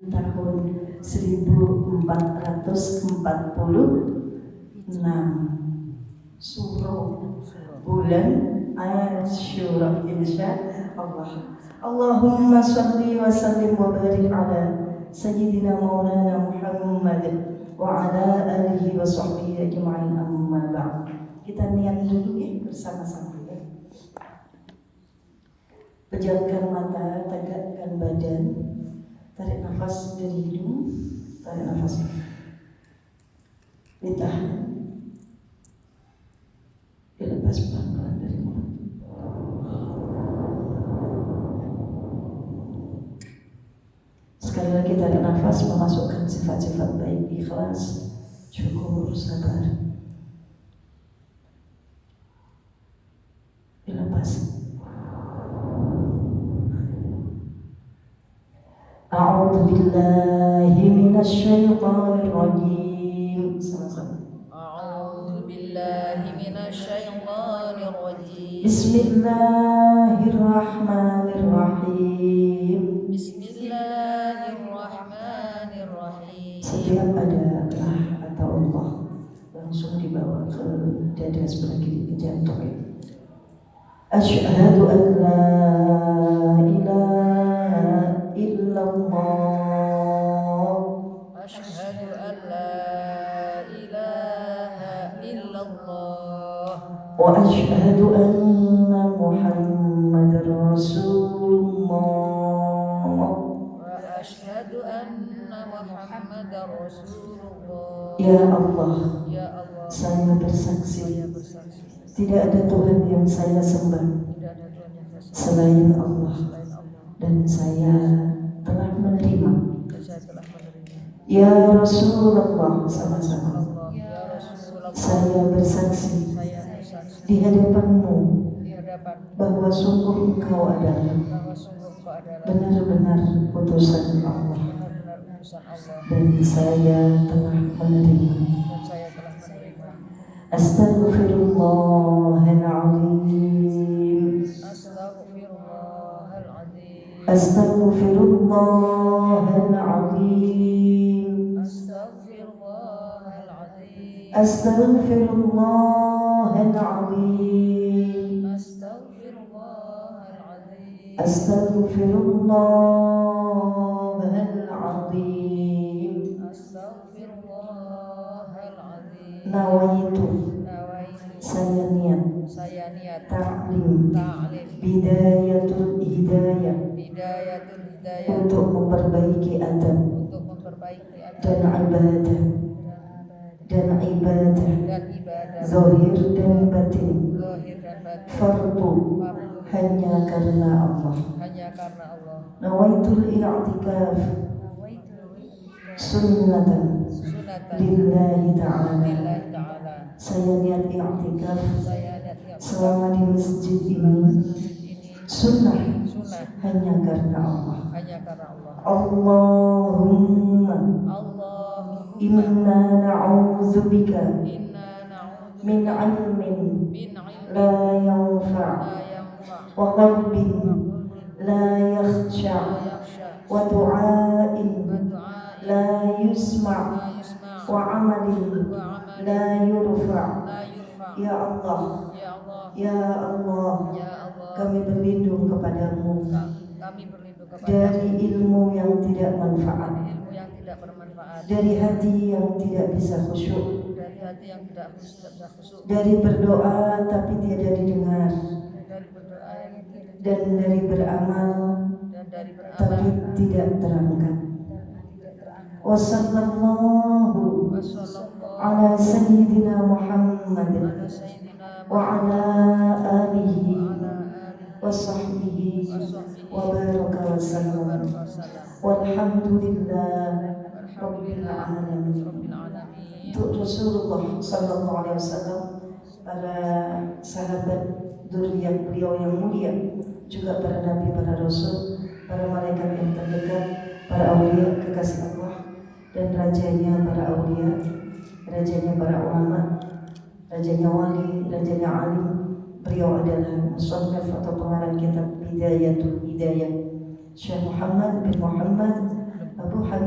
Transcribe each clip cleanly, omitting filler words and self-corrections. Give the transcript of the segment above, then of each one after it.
tahun 1446 Surah bulan Asyura, insya Allah. Allahumma salli wa sallim wa barik ala Sayyidina Maulana Muhammad wa ala alihi wa sahbihi ajma'in, amma ba'd. Kita niat dulu ya bersama-sama ya. Pejamkan mata, tegakkan badan, tarik nafas dari hidung, tarik nafas, ditahan, dilepas pelan-pelan dari mulut. Sekali lagi tarik nafas, memasukkan sifat-sifat baik, ikhlas, syukur, sabar. Dilepas. A'udzu billahi minasyaitonir rajim. Sama-sama. A'udzu billahi minasyaitonir rajim. Bismillahirrahmanirrahim. Bismillahirrahmanirrahim. Setiap ada lah atau Allah langsung dibawa ke dada sebelah kiri, ke jantung ya. Asyhadu an la ilaha illallah. Asyhadu an la ilaha illallah. Wa asyhadu anna Muhammadar Rasulullah. Wa asyhadu anna Muhammadar Rasulullah. Ya Allah, Ya Allah, saya bersaksi saya bersaksi tidak ada Tuhan yang saya sembah tidak ada Tuhan yang saya sembah selain Allah, selain Allah, dan saya telah menerima. dan saya telah menerima. Ya Rasulullah, sama-sama. Allah, ya Rasulullah, Saya bersaksi saya bersaksi di hadapanmu di hadapan bahwa sungguh Engkau adalah bahwa sungguh Engkau adalah benar-benar utusan Allah, benar-benar utusan Allah, dan saya telah menerima. dan saya telah menerima. Astaghfirullahaladzim. Astaghfirullahaladzim. Astaghfirullahaladzim. Astaghfirullahaladzim. Astaghfirullahaladzim. Astaghfirullahaladzim. Astaghfirullahaladzim. Astaghfirullahaladzim. Nawaitu, Nawaitu, saya niat saya niat ta'lim ta'lim bidayatul hidayah bidayatul hidayah untuk memperbaiki adab untuk memperbaiki dan adab ibadah dan ibadah dan ibadah zahir dan batin, zahir dan batin, fardu hanya karena Allah. hanya karena Allah. Nawaitul i'tikaf sunnatan Sunatan lillahi ta'ala. lillahi ta'ala. Saya niat i'tikaf Saya niat selama di masjid ini ini sunnah sunnah hanya karena Allah. hanya karena Allah. Allahumma Allahumma inna na'udzubika inna na'udzu min ilmin min ilmin la yanfa' la yanfa' wa qalbin la yakhsha' yakhsha wa du'ain wa du'ain la yusma' la yusma' wa amalin wa amalin la yurfa'. la yurfa'. Ya Allah, Ya Allah, ya Allah, ya Allah, kami berlindung kepadamu kami berlindung kepada dari ilmu yang tidak manfaat, ilmu yang tidak bermanfaat, dari hati yang tidak bisa khusyuk, dari hati yang tidak bisa khusyuk, dari berdoa tapi tidak didengar, dari berdoa yang tidak, dan dari beramal dan dari tapi beramal tidak terangkat. Wa sallallahu wassallallahu ala sayyidina Muhammad ala sayyidina wa ala alihi ala alihi wa sahbihi wa sahbihi wa baraka wa sallam. wasallam. Walhamdulillah rabbil Alhamdulillah alamin. rabbil alamin. Untuk Rasulullah sallallahu alaihi wasallam, para sahabat dzurriyyah beliau yang mulia, juga para nabi, para rasul, para malaikat yang terdekat, para aulia kekasih Allah, dan rajanya para aulia, rajanya para ulama, rajanya wali, rajanya alim. Beliau adalah musannaf atau pengarang kitab Bidayatul Hidayah, Syekh Muhammad bin Muhammad Abu Hamid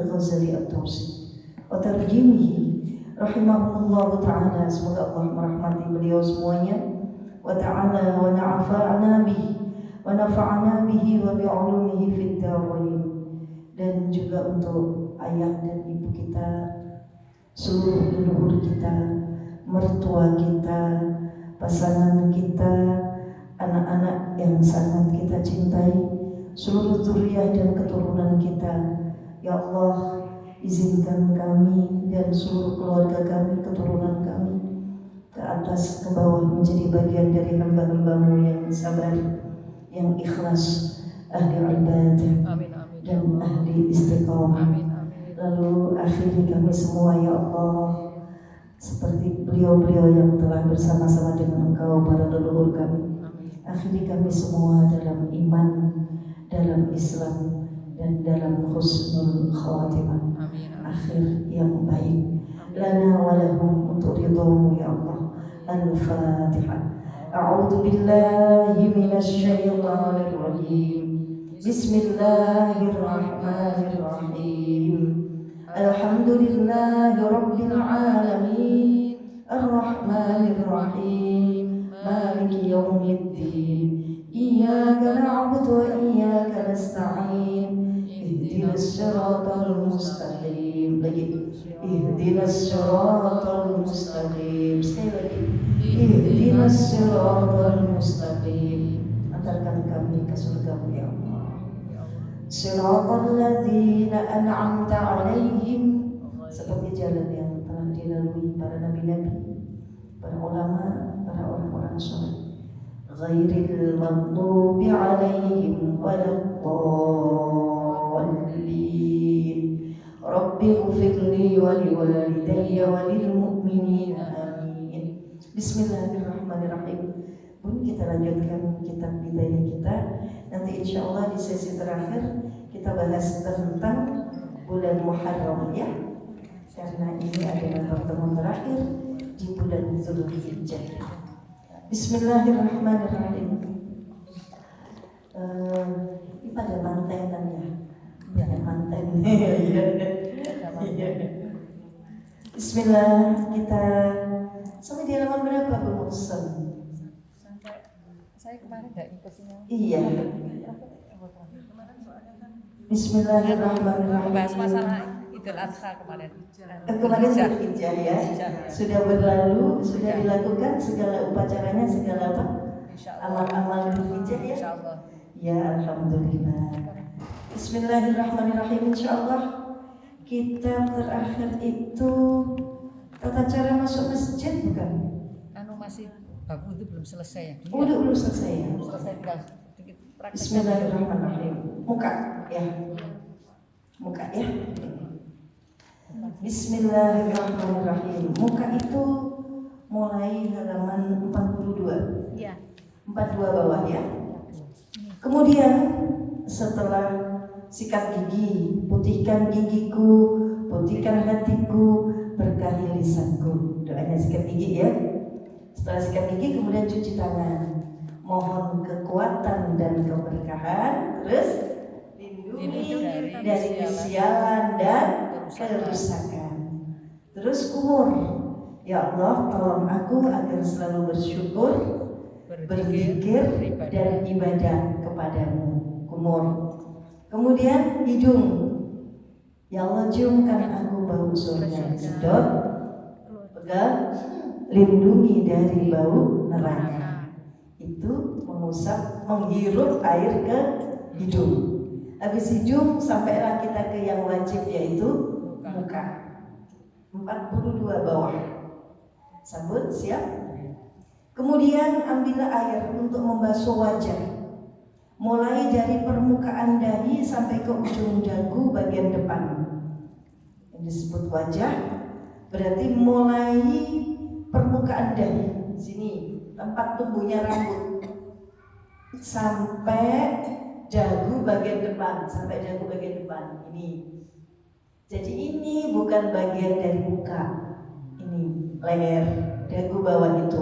Al-Ghazali At-Tusi wa tarjimihi rahimahullah ta'ala. Semoga Allah merahmati beliau semuanya wa ta'ala wa na'afa'na bihi wa nafa'na bihi wa bi'ulumihi fid dharain. Dan juga untuk ayah dan ibu kita, seluruh leluhur kita, mertua kita, pasangan kita, anak-anak yang sangat kita cintai, seluruh zuriyah dan keturunan kita. Ya Allah, izinkan kami dan seluruh keluarga kami, keturunan kami ke atas ke bawah menjadi bagian dari hamba-hambamu yang sabar, yang ikhlas, ahli ibadah dan ahli istiqamah. Lalu akhiri kami semua ya Allah seperti beliau-beliau yang telah bersama-sama dengan Engkau, para leluhur kami. Akhiri kami semua dalam iman, dalam Islam, dan dalam husnul khawatimah. Akhir yang baik lana walahum, untuk ridhamu ya Allah. Al-Fatihah. A'udzu billahi minasy syaithanir rajim. Bismillahirrahmanirrahim. Alhamdulillahi rabbil alamin. Ar-Rahmanir Rahim. Maliki yaumiddin. Iyyaka na'budu wa iyyaka nasta'in. Ihdinas siratal mustaqim. Ihdinas siratal mustaqim. Sekali lagi. Ihdinas siratal mustaqim. Antarkan kami ke surga-Mu ya Allah. Siratal ladzina an'amta 'alaihim, seperti jalan yang telah dilalui para nabi-nabi, para ulama, para orang-orang saleh. Ghairil maghdubi 'alaihim waladdallin. Rabbi ighfirli wa liwalidayya wa lil mu'minina amin. Bismillahirrahmanirrahim. Pun kita lanjutkan kitab bidayah kita. Nanti insya Allah di sesi terakhir kita bahas tentang bulan Muharram ya, karena ini adalah pertemuan terakhir di bulan Dzulhijjah. Bismillahirrahmanirrahim. Ini pada mantenan ya, manten. Bismillah, kita sampai di halaman berapa Bu Muhsin? Saya kemarin nggak ikut sini. Iya. Bismillahirrahmanirrahim. Bahas masalah Idul Adha kemarin. Kemarin Dzulhijjah ya. Sudah berlalu, sudah dilakukan segala upacaranya, segala apa? Amal-amal Dzulhijjah ya. Insyaallah. Ya, alhamdulillah. Bismillahirrahmanirrahim. Insyaallah kita terakhir itu tata cara masuk masjid bukan? Masih bab itu belum selesai ya. Belum selesai ya. Selesai tinggal sedikit praktek. Bismillahirrahmanirrahim. Muka ya. Muka ya. Bismillahirrahmanirrahim. Muka itu mulai halaman 42. Iya. 42 bawah ya. Kemudian setelah sikat gigi, putihkan gigiku, putihkan hatiku, berkahi lisanku. Doanya sikat gigi ya. Setelah sikat gigi kemudian cuci tangan. Mohon kekuatan dan keberkahan. Terus lindungi dari kesialan dan kerusakan. Terus kumur. Ya Allah, tolong aku agar selalu bersyukur, berzikir dan ibadah kepadamu. Kumur. Kemudian hidung. Ya Allah, ciumkan aku bau surga. Sedot. Pegang. Lindungi dari bau neraka. Itu mengusap, menghirup air ke hidung. Habis hidung sampailah kita ke yang wajib, yaitu muka. 42 bawah. Sabun siap. Kemudian ambillah air untuk membasuh wajah. Mulai dari permukaan dahi sampai ke ujung dagu bagian depan. Yang disebut wajah berarti mulai permukaan dahi sini, tempat tumbuhnya rambut, sampai dagu bagian depan, ini. Jadi ini bukan bagian dari muka, ini leher, dagu bawah itu.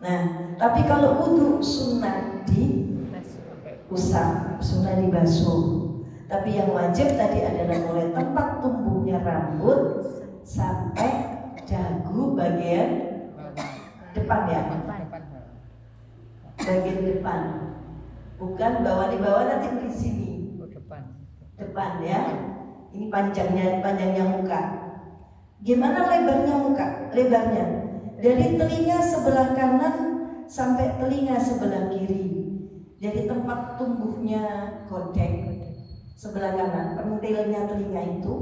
Nah, tapi kalau wudu sunnah diusap, sunnah dibasuh. Tapi yang wajib tadi adalah mulai tempat tumbuhnya rambut sampai dagu bagian bawah. depan ya, Depan bawah. bagian depan. Bukan bawah, di bawah nanti di sini. Oh, depan. Depan ya. Ini panjangnya muka. Gimana lebarnya muka? Lebarnya dari telinga sebelah kanan sampai telinga sebelah kiri. Jadi tempat tumbuhnya kodek sebelah kanan, pentilnya telinga itu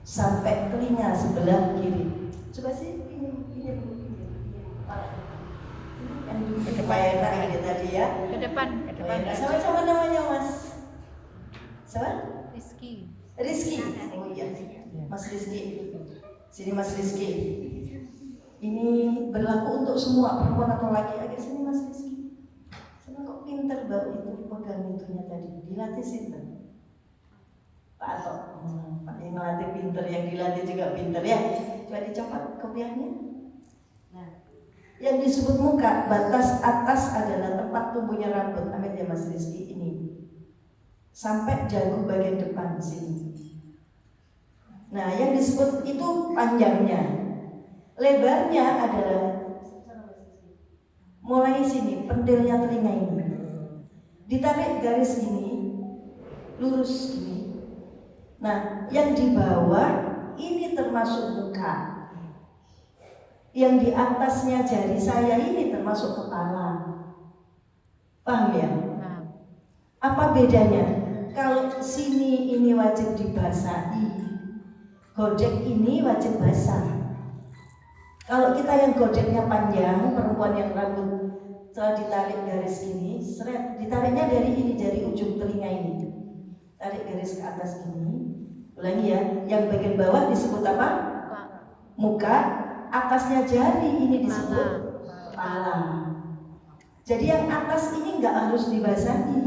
sampai telinga sebelah kiri. Coba sih ini Ke depan. supaya enak ini tadi ya. Ke depan. Sama-sama namanya Mas. Siapa? Rizky. Rizky. Oh iya, Mas Rizky. Sini Mas Rizky. Ini berlaku untuk semua perempuan atau laki. Agak sini Mas Rizky. Sama kok pinter bau itu dipegang itunya tadi. Dilatih sih Pak Atok. Pak yang ngelatih pinter, yang dilatih juga pinter ya. Coba dicopot kopiahnya. Nah, yang disebut muka, batas atas adalah tempat tumbuhnya rambut. Amin ya Mas Rizky ini. Sampai dagu bagian depan sini. Nah, yang disebut itu panjangnya. Lebarnya adalah mulai sini, pentilnya telinga ini. Ditarik garis ini, lurus ini. Nah, yang di bawah ini termasuk muka. Yang di atasnya jari saya ini termasuk kepala. Paham ya? Apa bedanya? Kalau sini ini wajib dibasahi, godek ini wajib basah. Kalau kita yang godeknya panjang, perempuan yang rambut setelah ditarik garis ini, seret, ditariknya dari ini, dari ujung telinga ini, tarik garis ke atas ini. Ulangi ya, yang bagian bawah disebut apa? Muka. Atasnya jari ini disebut kepala. Jadi yang atas ini nggak harus dibasahi.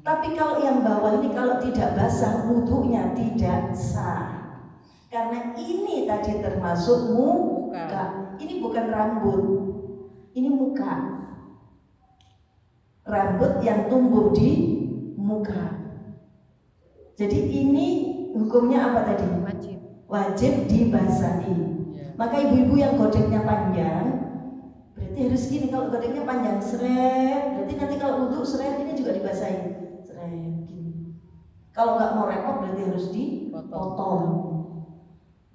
Tapi kalau yang bawah ini kalau tidak basah, wudunya tidak sah. Karena ini tadi termasuk muka. Ini bukan rambut, ini muka. Rambut yang tumbuh di muka. Jadi ini hukumnya apa tadi? Wajib dibasahi. Maka ibu-ibu yang godeknya panjang, berarti harus gini. Kalau godeknya panjang, seret. Berarti nanti kalau wudhu seret ini juga dibasahi. Seret gini. Kalau nggak mau repot berarti harus dipotong.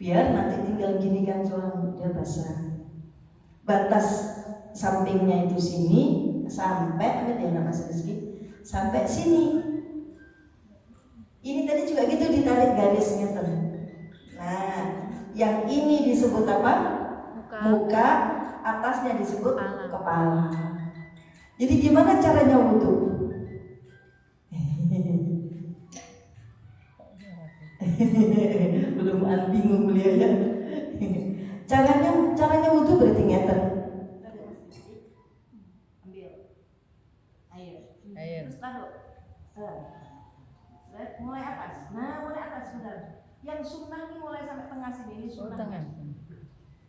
Biar nanti tinggal gini kan soalnya dia basah. Batas sampingnya itu sini sampai ada yang nama Rizky sampai sini. Ini tadi juga gitu ditarik garisnya tuh. Nah, yang ini disebut apa? Muka. Atasnya disebut kepala. Jadi gimana caranya wudhu? Belum bingung beliau ya. Caranya wudhu berarti ngeten. Ambil air. Terus taruh. Mulai atas. Nah, mulai atas benar. Yang sunnah ini mulai sampai tengah sini, ini sunnah.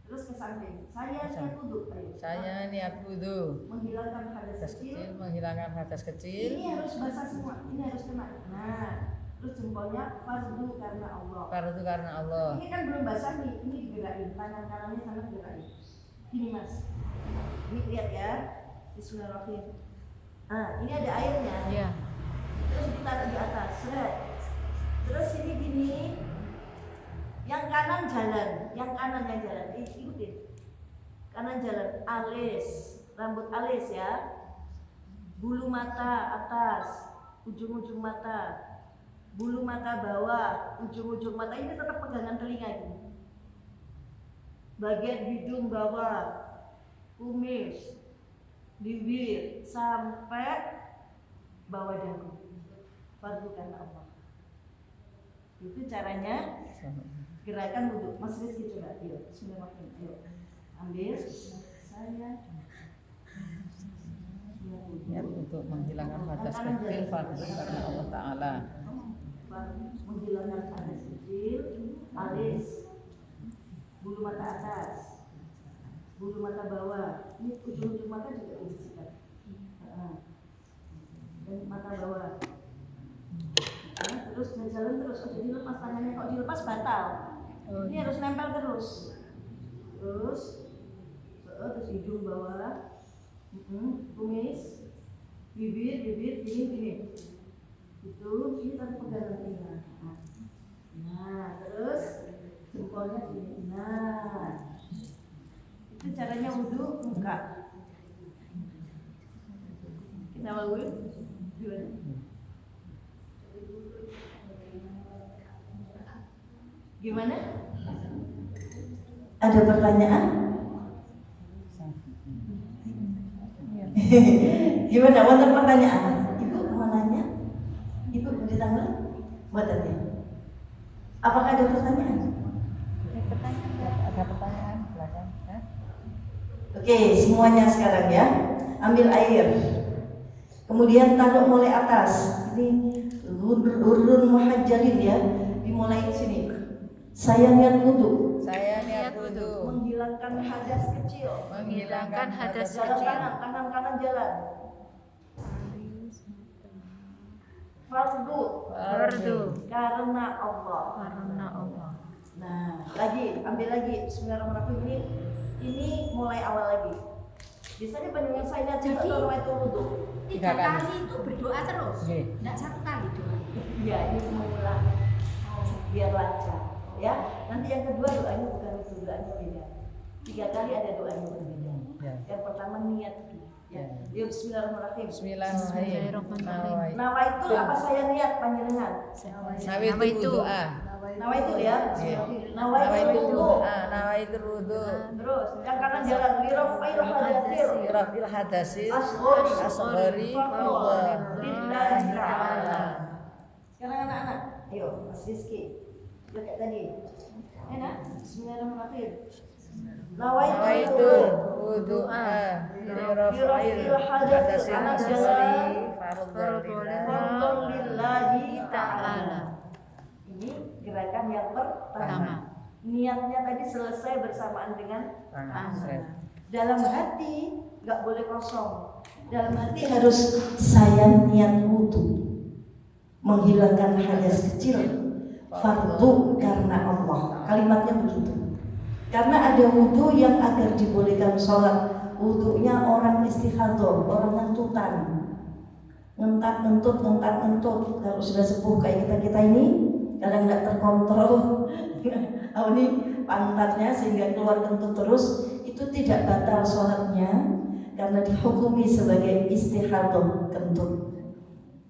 Terus ke samping. Saya niat wudhu. Saya niat wudhu. Menghilangkan hadas kecil. Menghilangkan hadas kecil. Ini harus basah semua. Ini harus kena. Nah, terus jempolnya fardu karena Allah. Fardu karena Allah. Ini kan belum basah nih. Ini digerakin. Tangan kanannya sana digerakin. Gini Mas. Ini lihat ya. Bismillahirrahmanirrahim. Nah, ini ada airnya. Iya. Terus ditaruh di atas. Terus ini gini. Yang kanan jalan, yang kanan yang jalan. Ikutin. Kanan jalan, alis, rambut alis ya. Bulu mata atas, ujung-ujung mata. Bulu mata bawah, ujung-ujung mata. Ini tetap pegangan telinga ini. Bagian hidung bawah, kumis, bibir sampai bawah dagu. Fardu karena Allah. Itu caranya. Gerakan wudhu. Mas Rizky coba, yuk. Bismillahirrahmanirrahim. Yuk. Ambil. Saya Niat untuk menghilangkan hadas kecil fardu karena Allah Ta'ala. Menghilangkan hadas kecil, alis, bulu mata atas, bulu mata bawah. Ini ujung-ujung mata juga dibersihkan. Dan mata bawah. jalan terus, ojo dilepas tangannya, kok dilepas batal. Ini harus nempel terus. Terus hidung bawah, kumis, bibir, gini. Itu, ini tadi pegangan ini. Nah, terus jempolnya gini. Nah, itu caranya wudhu muka. Kita mau wudhu gimana? Gimana? Ada pertanyaan? Gimana? Wonten pertanyaan? Ibu mau nanya? Ibu mau ditanya? Buatannya. Apakah ada pertanyaan? Ada pertanyaan silakan. Oke, semuanya sekarang ya. Ambil air. Kemudian taruh mulai atas. Ini urun muhajjalin ya. Dimulai sini. Saya niat wudhu. Saya niat wudhu. Menghilangkan hadas kecil. Menghilangkan hadas Jalan kecil. kanan jalan. Fardu. Karena Allah. Nah, ambil lagi. Bismillahirrahmanirrahim. Ini mulai awal lagi. Biasanya panjangnya saya lihat juga kalau itu wudhu. 3 kali itu berdoa terus. Enggak 1 kali doa. Iya, ini mengulang biar lancar. Ya, nanti yang kedua doanya bukan itu, doanya beda. 3 kali ada doanya berbeda. Yang pertama niat dulu. Ya, Bismillahirrahmanirrahim. Bismillahirrahmanirrahim. Nawa itu apa saya niat panjenengan? Nawa itu doa. Nawa itu ya. Nawa Nawa itu itu wudhu. doa. Nawa itu wudhu. Terus yang kanan jalan lirafil hadatsir. Rafil hadasil Asghari asghari lillahi ta'ala. Sekarang anak-anak, ayo Mas Rizky. Juga kayak tadi. Enak? Bismillahirrahmanirrahim. Nawaitu wudu'a lirafil hadasil asghari Fardhu lillahi ta'ala. Ini gerakan yang pertama. Niatnya tadi selesai bersamaan dengan tangan. Dalam hati nggak boleh kosong. Dalam hati harus saya niat wudhu, menghilangkan hadas kecil, fardu karena Allah. Kalimatnya begitu. Karena ada wudhu yang agar dibolehkan sholat. Wudhunya orang istighathah, orang ngentutan, ngentut. Kalau sudah sepuh kayak kita ini, kadang nggak terkontrol. Ini pantatnya sehingga keluar kentut terus, itu tidak batal sholatnya karena dihukumi sebagai istighathah kentut.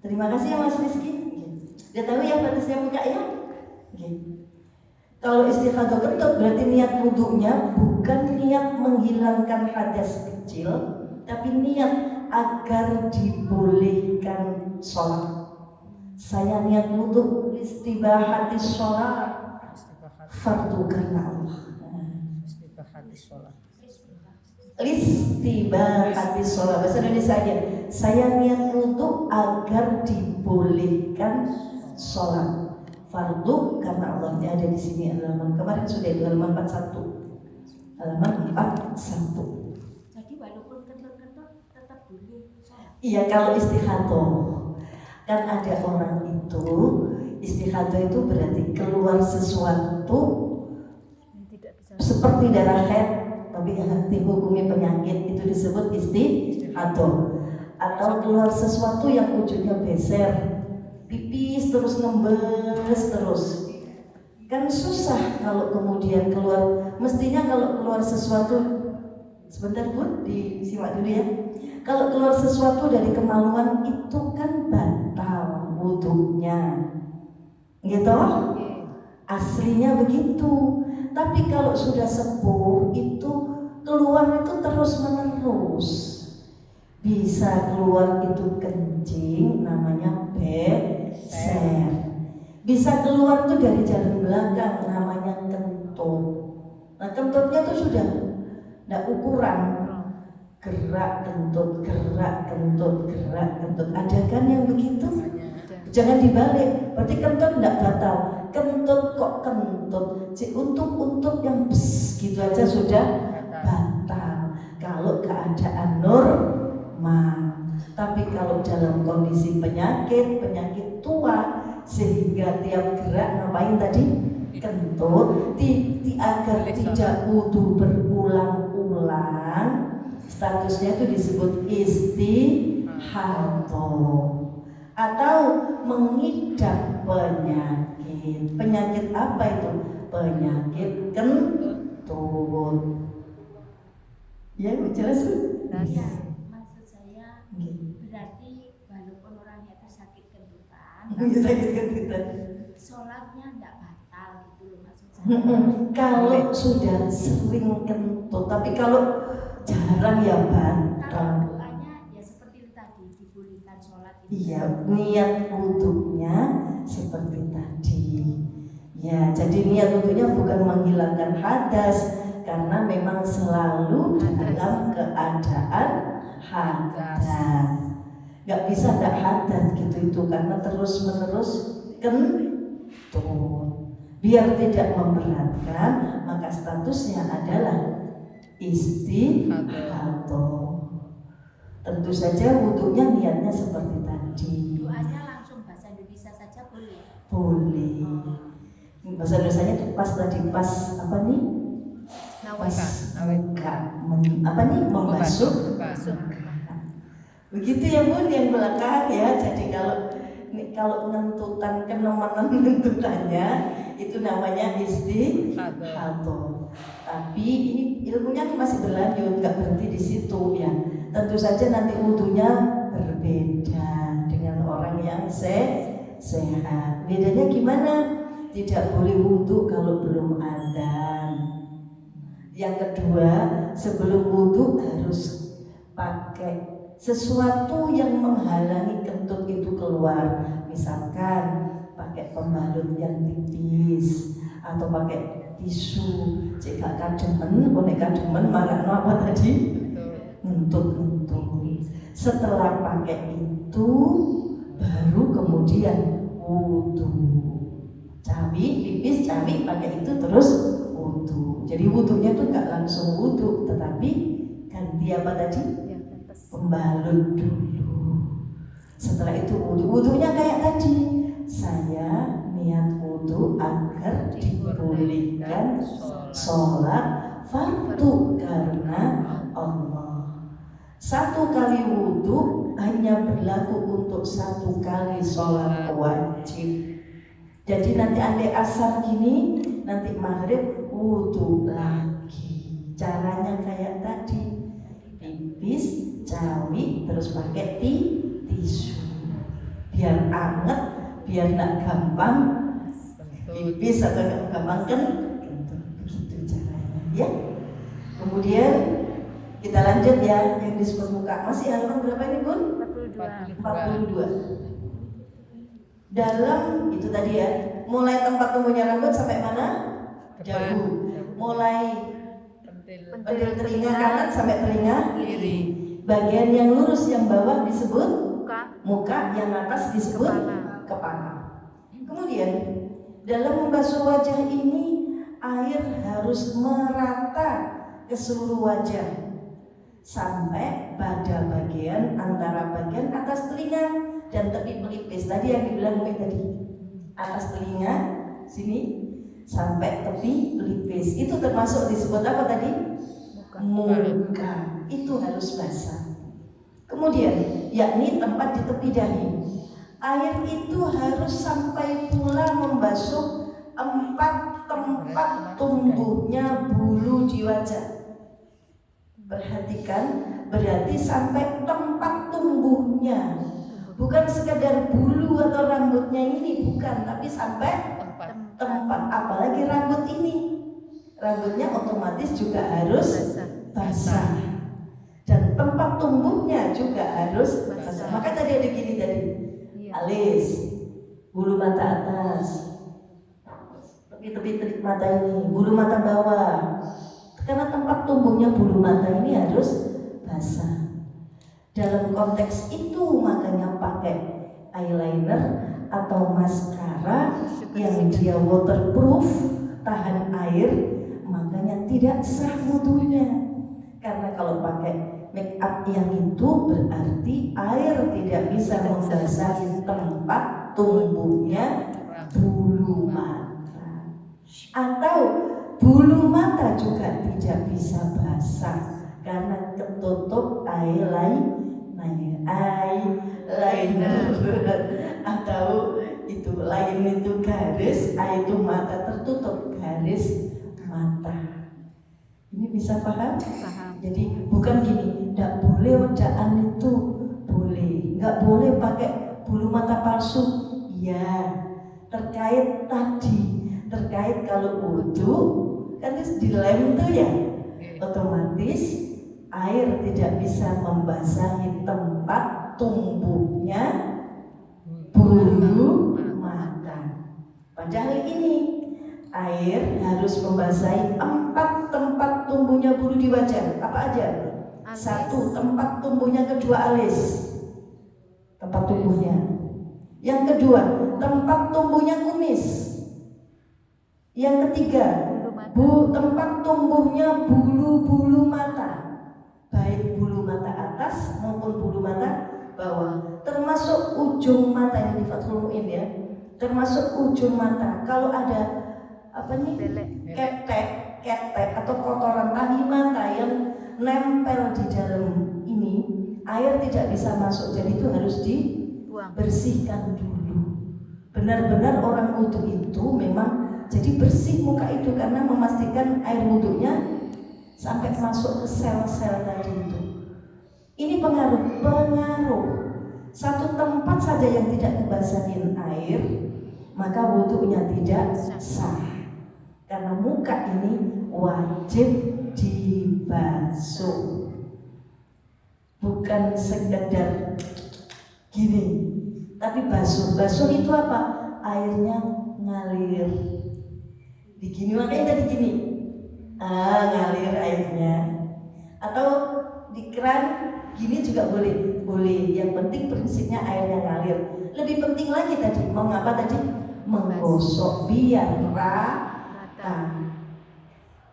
Terima kasih ya Mas Rizky. Dia tahu ya batasnya muka ya. Kalau istighathah kentut berarti niat wudhunya bukan niat menghilangkan hadas kecil, tapi niat agar dibolehkan sholat. Saya niat wudhu istibahati sholat, fardu karena Allah. Istibahati sholat. Bahasa Indonesia aja. Saya niat wudhu agar dibolehkan sholat. Fardu karena Allah. Ini ada di sini halaman kemarin sudah di halaman 41. Halaman 41. Jadi walaupun kentut-kentut tetap boleh sholat. Iya, kalau istighathah. Kan ada orang itu istighathah itu berarti keluar sesuatu seperti darah haid, tapi dihukumi penyakit, itu disebut istighathah. Atau keluar sesuatu yang wujudnya beser, pipis terus nembes terus, kan susah kalau kemudian keluar. Mestinya kalau keluar sesuatu, sebentar Bu, disimak dulu ya. Kalau keluar sesuatu dari kemaluan itu kan batal wudhunya, gitu? Aslinya begitu. Tapi kalau sudah sepuh itu keluar itu terus menerus. Bisa keluar itu kencing, namanya beser. Bisa keluar itu dari jalan belakang, namanya kentut. Nah kentutnya itu sudah tidak ukuran. Gerak kentut. Ada kan yang begitu? Jangan dibalik. Berarti kentut tidak batal. Kentut kok kentut. Untuk yang bes gitu aja sudah batal. Kalau keadaan normal. Tapi kalau dalam kondisi penyakit tua, sehingga tiap gerak ngapain tadi? Kentut, agar tidak wudu berulang-ulang. Statusnya itu disebut istihato atau mengidap penyakit. Penyakit apa itu? Penyakit kentut. Ya, jelas Bu? Iya, maksud saya berarti walaupun orangnya itu sakit kentutan, Sakit kentutan. sholatnya enggak batal gitu loh maksud saya. Kalau sudah sering kentut, tapi kalau jarang ya batal. Kalau doanya ya seperti itu tadi, dibolehkan sholat itu. Iya, niat wudhunya seperti tadi. Ya, jadi niat wudhunya bukan menghilangkan hadas, karena memang selalu dalam keadaan hadas. Gak bisa tidak hadas gitu itu, karena terus menerus kentut. Biar tidak memberatkan, maka statusnya adalah istihato. Tentu saja wudhunya niatnya seperti tadi. Doanya langsung bahasa Indonesia saja boleh. Boleh. Bahasa Indonesianya itu pas tadi, pas apa nih? Pas apa nih? Membasuh. Begitu ya Bun yang belakang ya. Jadi kalau ngentutan, kenemanan ngentutannya itu namanya istihato. Tapi ini ilmunya masih berlanjut, nggak berhenti di situ ya. Tentu saja nanti wudhunya berbeda dengan orang yang sehat. Bedanya gimana? Tidak boleh wudhu kalau belum adzan. Yang kedua, sebelum wudhu harus pakai sesuatu yang menghalangi kentut itu keluar. Misalkan pakai pembalut yang tipis atau pakai tisu. Jika kademen, boneka kademen marah apa tadi? Ngentut. Setelah pakai itu baru kemudian wudhu. Cabi, pipis, cabi, pakai itu terus wudhu. Jadi wudhunya tuh nggak langsung wudhu, tetapi ganti apa tadi? Pembalut dulu. Setelah itu wudhunya kayak tadi. Saya niat wudhu agar dibolehkan sholat fardu karena Allah. Satu kali wudhu hanya berlaku untuk satu kali sholat wajib. Jadi nanti andai asar gini, nanti maghrib wudhu lagi. Caranya kayak tadi, pipis, cawi, terus pakai tisu. Biar anget, biar nggak gampang pipis atau nggak gampang begitu caranya ya. Kemudian kita lanjut ya yang disebut muka. Masih halaman berapa ini Bun? 42. Dalam itu tadi ya, mulai tempat tumbuhnya rambut sampai mana? Dagu. Mulai pentil telinga kanan sampai telinga kiri. Bagian yang lurus yang bawah disebut muka, yang atas disebut kepala. Kemudian dalam membasuh wajah ini air harus merata ke seluruh wajah sampai pada bagian antara bagian atas telinga dan tepi pelipis. Tadi yang dibilang Umi tadi, atas telinga sini sampai tepi pelipis. Itu termasuk disebut apa tadi? Muka. Itu harus basah. Kemudian yakni tempat di tepi dahi. Air itu harus sampai pula membasuh 4 tempat tumbuhnya bulu di wajah. Perhatikan, berarti sampai tempat tumbuhnya, bukan sekedar bulu atau rambutnya ini, bukan, tapi sampai tempat. Apalagi rambut ini, rambutnya otomatis juga harus basah, dan tempat tumbuhnya juga harus basah. Maka tadi ada gini tadi, alis, bulu mata atas, tepi-tepi mata ini, bulu mata bawah. Karena tempat tumbuhnya bulu mata ini harus basah. Dalam konteks itu makanya pakai eyeliner atau maskara yang dia waterproof, tahan air, makanya tidak sah wudhunya. Karena kalau pakai make up yang itu berarti air tidak bisa membasahi tempat tumbuhnya bulu mata. Atau bulu mata juga tidak bisa basah karena ketutup eyeliner atau itu lain itu garis, itu mata tertutup garis mata. Ini bisa paham? Paham. Jadi bukan gini, tidak boleh wedaan itu, boleh, nggak boleh pakai bulu mata palsu. Ya, terkait kalau wudu kan dilem tuh ya, otomatis air tidak bisa membasahi tempat tumbuhnya bulu mata. Padahal ini air harus membasahi 4 tempat tumbuhnya bulu di wajah. Apa aja? 1, tempat tumbuhnya kedua alis, tempat tumbuhnya. Yang kedua, tempat tumbuhnya kumis. Yang ketiga, tempat tumbuhnya bulu-bulu mata, baik bulu mata atas maupun bulu mata bawah, termasuk ujung mata yang di Fathul Mu'in ya, termasuk ujung mata. Kalau ada ketek atau kotoran tahi mata yang nempel di dalam ini, air tidak bisa masuk, jadi itu harus dibersihkan dulu. Benar-benar orang wudu itu memang jadi bersih muka itu karena memastikan air wudunya sampai masuk ke sel-sel tadi itu. Ini pengaruh. Satu tempat saja yang tidak dibasahin air, maka wudunya tidak sah. Karena muka ini wajib dibasuh, bukan sekedar gini, tapi basuh. Basuh itu apa? Airnya ngalir. Digini makanya tadi gini, ngalir airnya. Atau di keran gini juga boleh. Yang penting prinsipnya airnya ngalir. Lebih penting lagi tadi, mau ngapa tadi? Menggosok biar rata.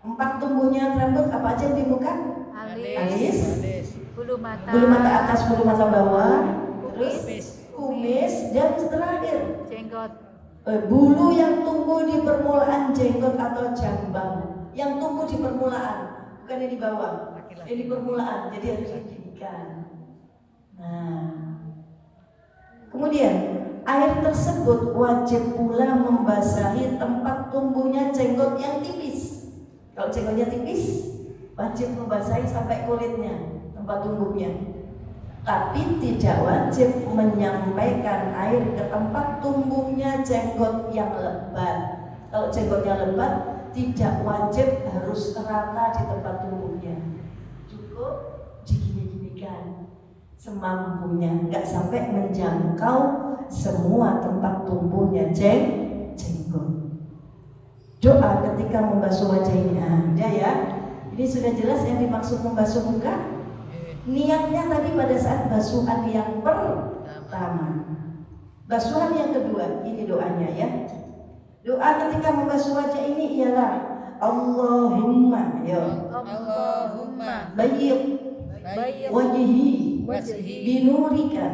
4 tumbuhnya rambut apa aja di muka? Alis, bulu mata atas, bulu mata bawah, terus kumis, dan terakhir jenggot. Bulu yang tumbuh di permulaan jenggot atau jambang, yang tumbuh di permulaan, bukan yang di bawah, yang di permulaan. Jadi harus diginikan. Nah, kemudian air tersebut wajib pula membasahi tempat tumbuhnya jenggot yang tipis. Kalau jenggotnya tipis, wajib membasahi sampai kulitnya, tempat tumbuhnya. Tapi tidak wajib menyampaikan air ke tempat tumbuhnya jenggot yang lebat. Kalau jenggotnya lebat, tidak wajib harus rata di tempat tumbuhnya. Cukup digini-ginikan semampunya, nggak sampai menjangkau semua tempat tumbuhnya jenggot. Doa ketika membasuh wajah ini ada ya. Ini sudah jelas yang dimaksud membasuh muka. Niatnya tadi pada saat basuhan yang pertama. Basuhan yang kedua, ini doanya ya. Doa ketika membasuh wajah ini ialah Allahumma bayyid wajhi binurika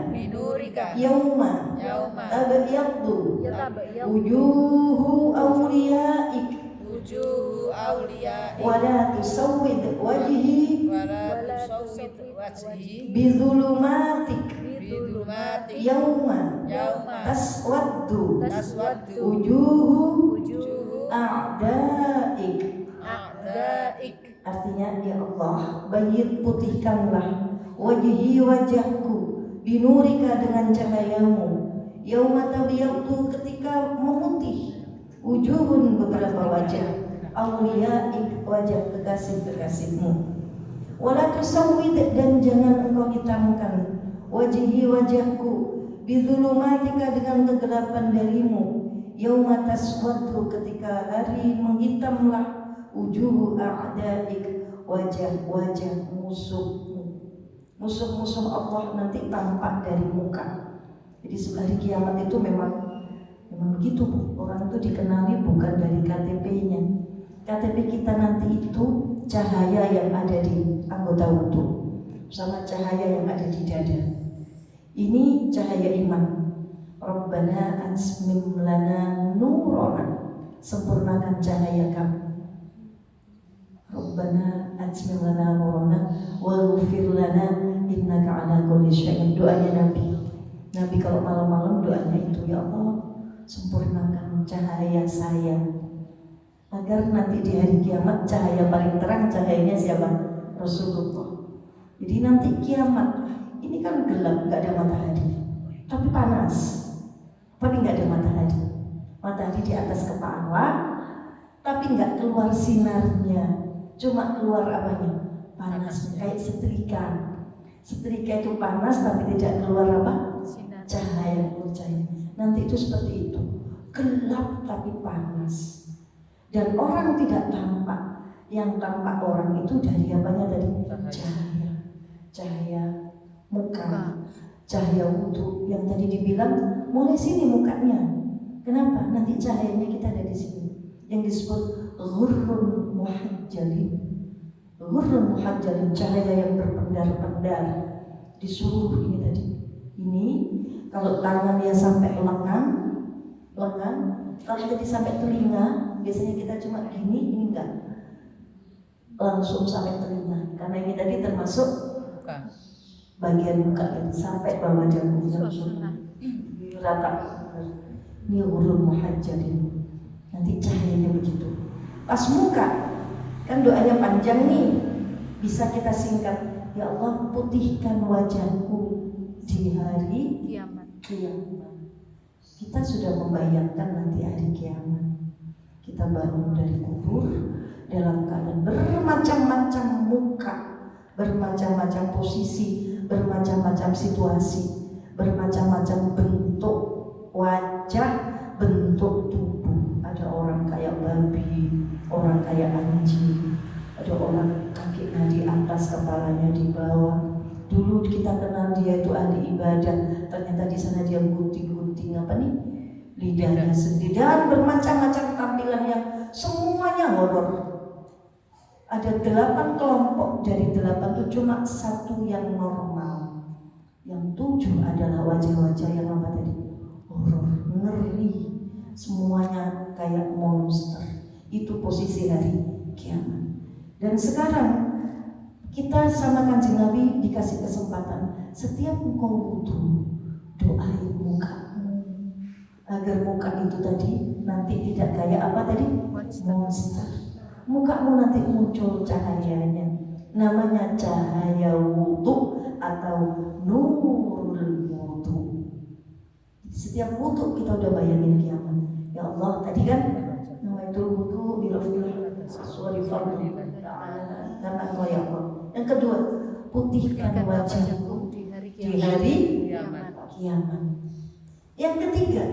yauma tabayyaddu wujuhu awliyaik wala tusawwid wajhi bizulumatik yauma taswaddu wujuhu a'daik. Artinya, ya Allah, bayyid putihkanlah wajhi wajahku binurika dengan cahayamu, yauma tabayyaddu ketika memutih, wujuhun beberapa wajah, awliyaik wajah kekasih-kekasihmu, wala tusawwid dan jangan engkau hitamkan wajhi wajahku bizulumatika dengan kegelapan darimu, yauma taswaddu ketika hari menghitamlah, wujuhu a'daik wajah-wajah musuhmu. Musuh-musuh Allah nanti tampak dari muka. Jadi hari kiamat itu memang begitu Bu. Orang itu dikenali bukan dari KTP-nya. KTP kita nanti itu cahaya yang ada di anggota wudu sama cahaya yang ada di dada. Ini cahaya iman. Rabbana asmim lana nurana, sempurnakan cahaya kami. Rabbana asmim lana nurana waghfir lana innaka ala kulli syai'in. Doanya Nabi kalau malam-malam doanya itu, ya Allah sempurnakan cahaya saya agar nanti di hari kiamat cahaya paling terang cahayanya siapa? Rasulullah. Jadi nanti kiamat ini kan gelap, nggak ada matahari, tapi panas, tapi nggak ada matahari. Matahari di atas kepala, tapi nggak keluar sinarnya, cuma keluar apanya? Panasnya, kayak setrika. Setrika itu panas tapi tidak keluar apa? Cahaya. Nanti itu seperti itu, gelap tapi panas, dan orang tidak tampak. Yang tampak orang itu dari apanya tadi? Cahaya muka, cahaya wudhu yang tadi dibilang mulai sini mukanya. Kenapa? Nanti cahayanya kita ada di sini, yang disebut ghurrun muhajjalin. Ghurrun muhajjalin, cahaya yang berpendar-pendar di seluruh ini tadi. Ini kalau tangannya sampai lengan, kalau tadi sampai telinga, biasanya kita cuma gini, ini enggak langsung sampai telinga, karena ini tadi termasuk bagian muka yang sampai bawah dagu langsung rata. Ini ghurrun muhajjalin, nanti cahayanya begitu. Pas muka, kan doanya panjang nih, bisa kita singkat, ya Allah putihkan wajahku di hari kiamat. Kita sudah membayangkan nanti hari kiamat, kita bangun dari kubur dalam keadaan bermacam-macam muka, bermacam-macam posisi, bermacam-macam situasi, bermacam-macam bentuk wajah, bentuk tubuh. Ada orang kayak babi, orang kayak anjing, ada orang kakinya di atas, kepalanya di bawah. Dulu kita kenal dia itu ahli ibadah, ternyata di sana dia gunting-gunting apa nih? Lidahnya sendiri, dan bermacam-macam tampilan yang semuanya horor. Ada 8 kelompok, dari 8 itu cuma 1 yang normal. Yang 7 adalah wajah-wajah yang apa tadi? Horor, ngeri. Semuanya kayak monster. Itu posisi hari kiamat. Dan sekarang kita sama Kanjeng Nabi dikasih kesempatan, setiap engkau wudhu, doain mukamu agar muka itu tadi nanti tidak kayak apa tadi? Monster. Mukamu nanti muncul cahayanya, namanya cahaya wudhu atau nurul wudhu. Setiap wudhu kita udah bayangin kiamat. Ya Allah, tadi kan nawaitul wudhu birafil aswari fardhu karena engkau ya Allah. Yang kedua, putihkan wajahku di hari kiamat. Yang ketiga,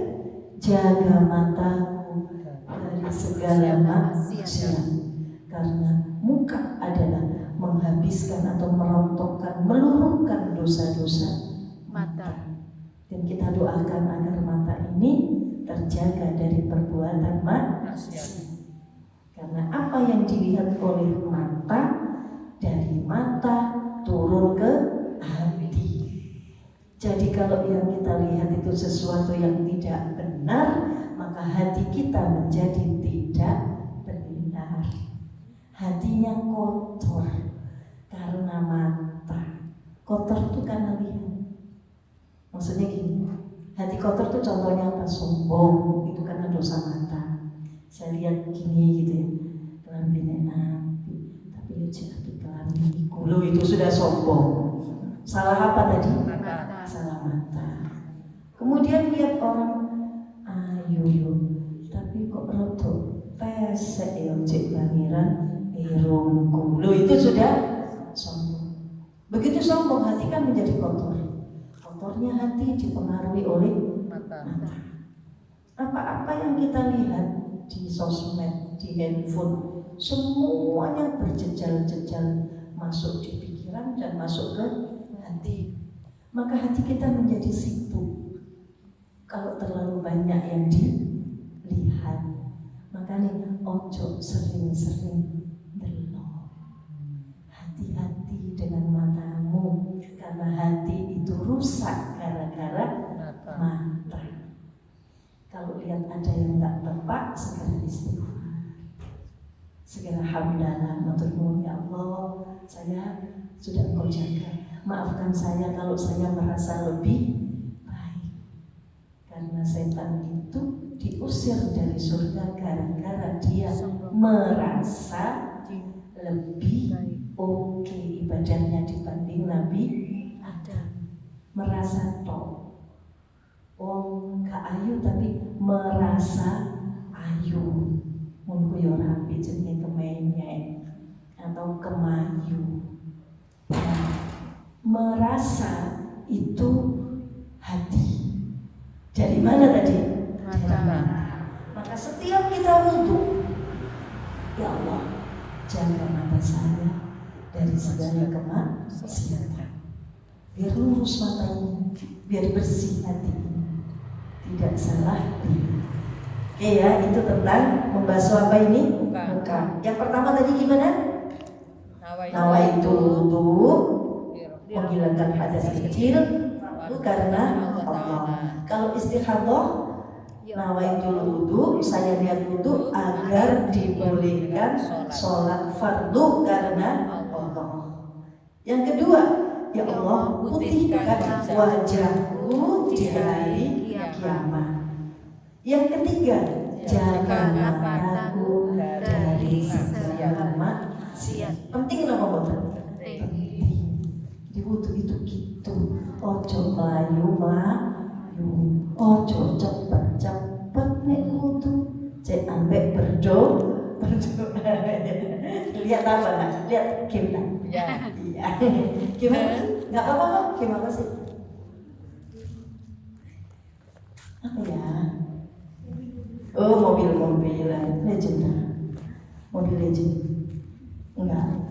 jaga mataku dari segala maksiat, karena muka adalah menghabiskan atau merontokkan, meluruhkan dosa-dosa mata. Dan kita doakan agar mata ini terjaga dari perbuatan maksiat. Karena apa yang dilihat oleh mata, dari mata turun ke hati. Jadi kalau yang kita lihat itu sesuatu yang tidak benar, maka hati kita menjadi tidak benar. Hatinya kotor karena mata. Kotor itu karena lihat. Maksudnya gini, hati kotor itu contohnya apa? Sombong, itu karena dosa mata. Saya lihat gini gitu ya, kelambinya Nabi, tapi ya jadi kelambi kulo, itu sudah sombong. Salah apa tadi? Mata. Salah mata. Kemudian lihat orang ayu, tapi kok rotok pesek ya cek bangiran irung kulo, itu sudah sombong. Begitu sombong, hati kan menjadi kotor. Kotornya hati dipengaruhi oleh mata. Apa-apa yang kita lihat di sosmed, di handphone, semuanya berjejal-jejal masuk di pikiran dan masuk ke hati. Maka hati kita menjadi sibuk kalau terlalu banyak yang dilihat. Makanya ojo sering-sering delok. Hati-hati dengan matamu, karena hati itu rusak gara-gara mata. lihat ada yang tak tepat, segera istighfar, segera hamdalah, matur nuwun ya Allah, saya sudah Engkau jaga, maafkan saya kalau saya merasa lebih baik. Karena setan itu diusir dari surga gara-gara dia merasa lebih oke ibadahnya dibanding Nabi Adam. Merasa tok, gak ayu tapi merasa ayu. Mungkin yo rapi jenenge kemenyek atau kemayu. Nah, merasa itu hati. Dari mana tadi? Dari mata. Maka setiap kita wudhu, ya Allah, jaga mata saya dari segala kemaksiatan. Biar lurus mata ini, biar bersih hati ini, tidak salah. Oke ya, itu tentang membasuh apa ini? Muka. Yang pertama tadi gimana? Nawaitu wudu, menghilangkan hadas kecil, itu karena Allah. Kalau istikhadah, nawaitul wudu, saya niat wudu agar dibolehkan sholat fardu karena Allah. Yang kedua, ya Allah, putihkan wajahku di hari kiamat. Yang ketiga, jaga mataku dari segala maksiat. Penting nggak Bapak? Penting. Di wudu itu gitu. Ojo melayu, ojo cepet nek wudu. Cek ambek berdoa. Lihat apa nak? Lihat game nak? Iya. Gimana? Nggak apa-apa kok. Gimana sih? Apa ya? Oh, mobil-mobilan legend. Mobil legend. Enggak.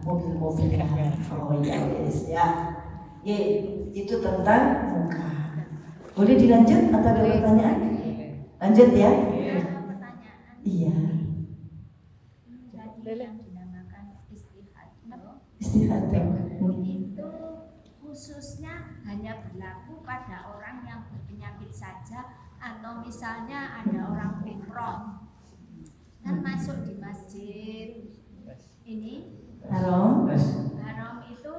Mobil-mobilan. Oh iya, yes ya. Itu tentang muka. Boleh dilanjut atau ada pertanyaan? Lanjut ya. Pertanyaan. Iya. Tadi yang dinamakan istihadah. Istihadah. Itu khususnya hanya berlaku pada orang yang berpenyakit saja, atau misalnya ada orang umroh kan masuk di masjid ini Haram. itu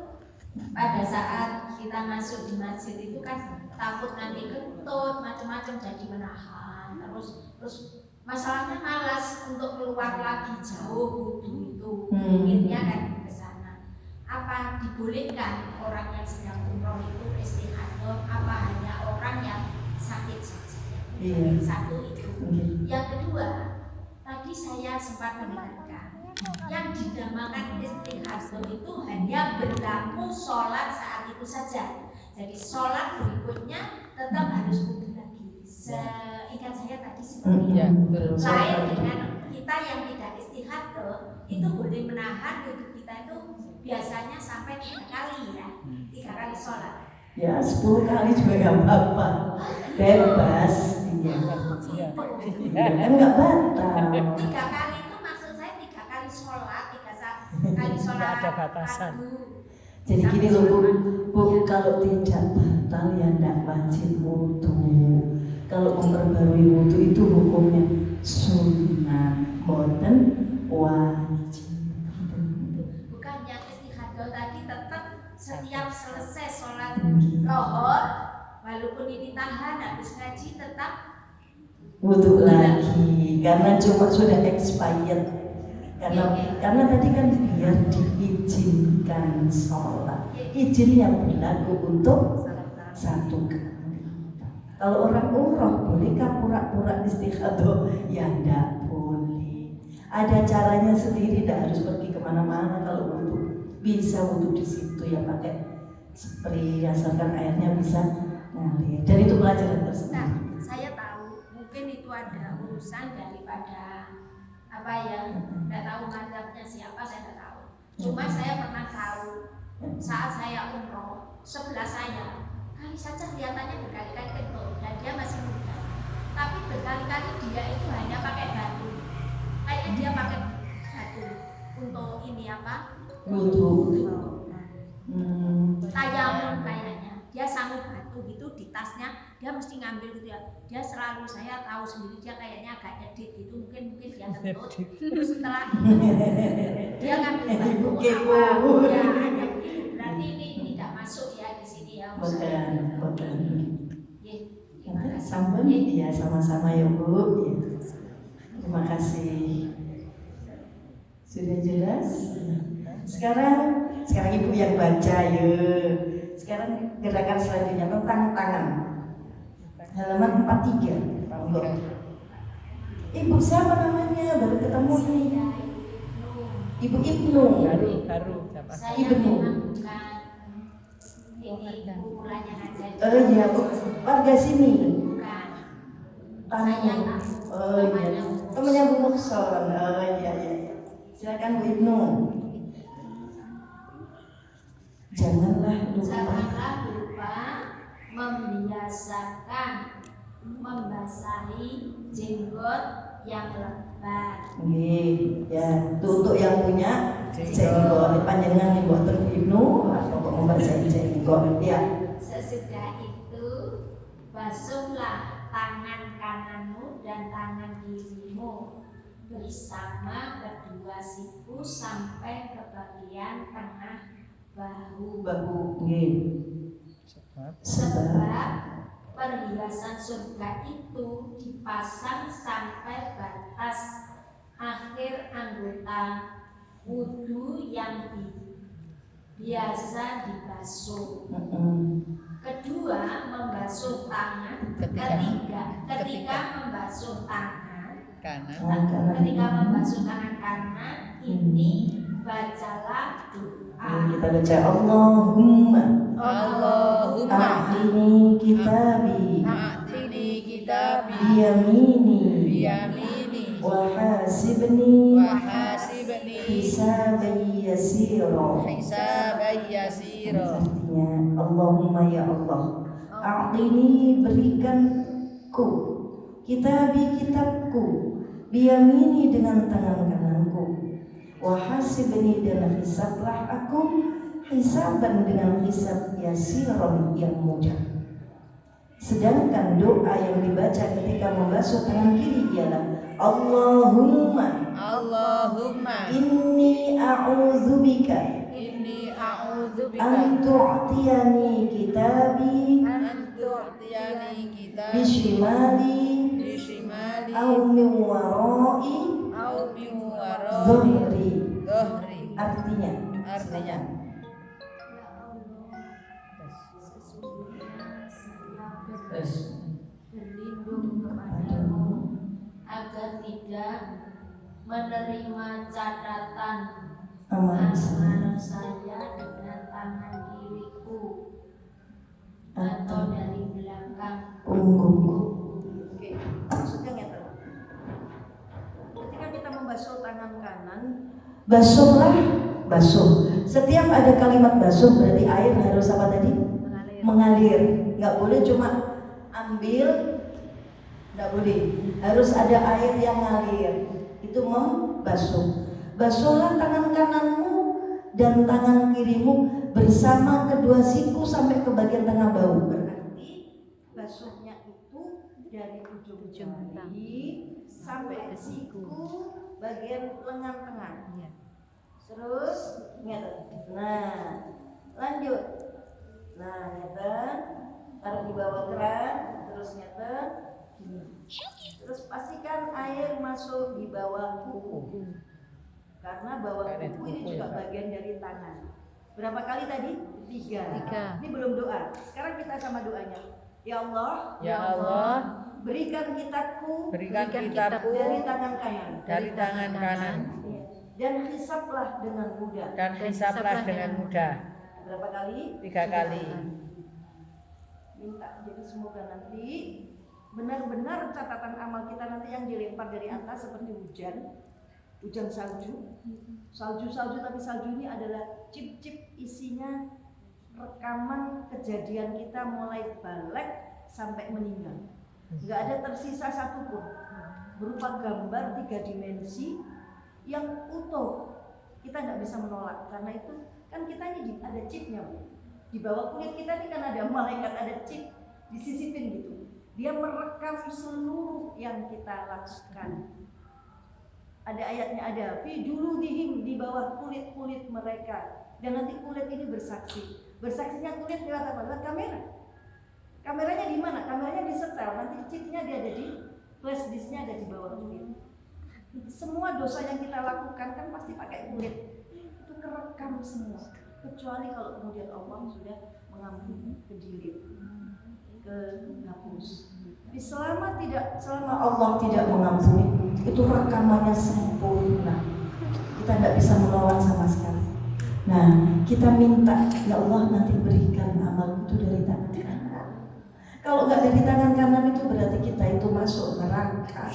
pada saat kita masuk di masjid itu kan takut nanti kentut macam-macam, jadi menahan terus masalahnya malas untuk keluar lagi jauh wudu itu inginnya kan ke sana. Apa dibolehkan orang yang sedang umroh itu istihadah, apa hanya orang yang sakit saja? Iya. Satu itu. Yang kedua, tadi saya sempat mendengarkan yang dinamakan istihadah itu hanya berlaku sholat saat itu saja. Jadi sholat berikutnya tetap harus wudu lagi. Seingat saya tadi seperti itu. Lain dengan kita yang tidak istihadah, itu boleh menahan wudu kita itu biasanya sampai 3 kali ya, 3 kali sholat. Ya 10 kali juga nggak apa-apa, bebas. Iya. Kan nggak batal. 3 kali itu maksud saya 3 kali sholat, 3 kali sholat. Ada batasan. Jadi gini loh Bu, kalau tidak batal ya tidak wajib wudu. Kalau memperbarui wudu itu hukumnya sunnah, bukan wajib. Bukan yang istihadah tadi tetap setiap selesai sholat lohor, walaupun ini tahan habis ngaji tetap wudu lagi karena cuma sudah expired. Karena tadi kan biar diizinkan sholat, izin yang berlaku untuk 1 kali. Kalau orang umroh bolehkah pura-pura istihadah? Ya enggak boleh. Ada caranya sendiri, tidak harus pergi kemana-mana. Kalau wudu bisa wudu di situ ya pakai spray, asalkan airnya bisa ngalir. Dan itu pelajaran tersendiri. Nah, saya tahu mungkin itu ada urusan daripada apa ya, nggak tahu mazhabnya siapa, saya nggak tahu. Cuma saya pernah tahu saat saya umroh, sebelah saya kali saja kelihatannya berkali-kali kentut dan dia masih muda, tapi berkali-kali dia itu hanya pakai batu, kayaknya dia pakai batu untuk ini apa, Wudu. tayamum kayaknya dia sanggup batu gitu di tasnya dia mesti ngambil gitu ya. Dia selalu, saya tahu sendiri dia kayaknya agak edit gitu, mungkin dia kentut. Terus setelah itu dia ngambil baju apa ya hanya begitu. Berarti ini tidak masuk ya di sini ya. Bukan. Ya, terima kasih. Sampun ya, sama-sama ya Bu. Ya. Terima kasih. Sudah jelas? Sekarang Ibu yang baca ya. Sekarang gerakan selanjutnya tentang tangan. Halaman 43. Monggo. Ibu siapa namanya? Baru ketemu ini. Ibu Ibnu. Baru siapa? Saya Ibnu. memang bukan ini kumpulannya aja. Oh iya Bu, warga sini. Bukan. Tamu. Oh iya. Temannya Bu Mukson. Oh iya. Silakan Bu Ibnu. Janganlah lupa membiasakan membasahi jenggot yang lebat. Nggih, ya. Itu untuk yang punya jenggot. Panjenengan nih buat Ibnu atau kok membasahi jenggot ya. Sesudah itu basuhlah tangan kananmu dan tangan kirimu bersama kedua siku sampai ke bagian tengah bahu. Nggih. Sebab perhiasan surga itu dipasang sampai batas akhir anggota wudu yang biasa dibasuh. Kedua, membasuh tangan. Ketika membasuh tangan ketika membasuh tangan kanan ini bacalah doa. Kita baca Allahumma Allahumma a'tini kitabi biyamini wa hasibni hisaban yasira. Artinya Allahumma ya Allah, a'tini berikanku kitabku biyamini dengan tangan kananku, wahasibni dan hisablah aku hisaban dengan hisab yasiron yang mudah. Sedangkan doa yang dibaca ketika membasuh tangan kiri ialah Allahumma inni a'udzubika an tu'tiyani kitabi bishimali au min warai dhuhri. Artinya berlindung kepadamu agar tidak menerima catatan amal saya dengan tangan kiriku atau dari belakang punggungku. Oke, maksudnya ngerti. Ketika kita membasuh tangan kanan, basuh. Setiap ada kalimat basuh berarti air harus apa tadi? Mengalir. Nggak boleh cuma ambil, nggak boleh. Harus ada air yang ngalir. Itu membasuh. Basuhlah tangan kananmu dan tangan kirimu bersama kedua siku sampai ke bagian tengah bahu. berarti basuhnya itu dari ujung jari sampai ke siku bagian lengan tengah. Terus nah lanjut. Nah nyeten, taruh di bawah keran, terus nyeten. Terus pastikan air masuk di bawah kuku. Karena bawah kuku ini juga bagian dari tangan. Berapa kali tadi? 3. Ini belum doa. Sekarang kita sama doanya. Ya Allah, berikan kitabku dari tangan kanan. Dan hisablah dengan mudah. Berapa kali? 3 kali. Minta jadi semoga nanti benar-benar catatan amal kita nanti yang dilempar dari atas seperti hujan salju, tapi salju ini adalah chip isinya rekaman kejadian kita mulai balik sampai meninggal. Nggak ada tersisa satupun, berupa gambar 3 dimensi yang utuh. Kita nggak bisa menolak, karena itu kan kita ini ada chipnya. Di bawah kulit kita ini kan ada malaikat, ada chip disisipin gitu. Dia merekam seluruh yang kita lakukan. Ada ayatnya, ada fi juludihim, di bawah kulit-kulit mereka. Dan nanti kulit ini bersaksi. Bersaksinya kulit lewat apa? Lewat kamera. Kameranya di mana? Kameranya disetel. Nanti chipnya dia ada di flash disknya, ada di bawah kulit. Semua dosa yang kita lakukan kan pasti pakai kulit. Itu kerekam semua. Kecuali kalau kemudian Allah sudah mengampuni, kejilit, kehapus. Tapi selama Allah tidak mengampuni, itu rekamannya sempurna. Kita tidak bisa menolak sama sekali. Nah, kita minta, ya Allah nanti berikan amal itu dari tangan kanan. Kalau nggak dari tangan kanan itu berarti kita itu masuk neraka.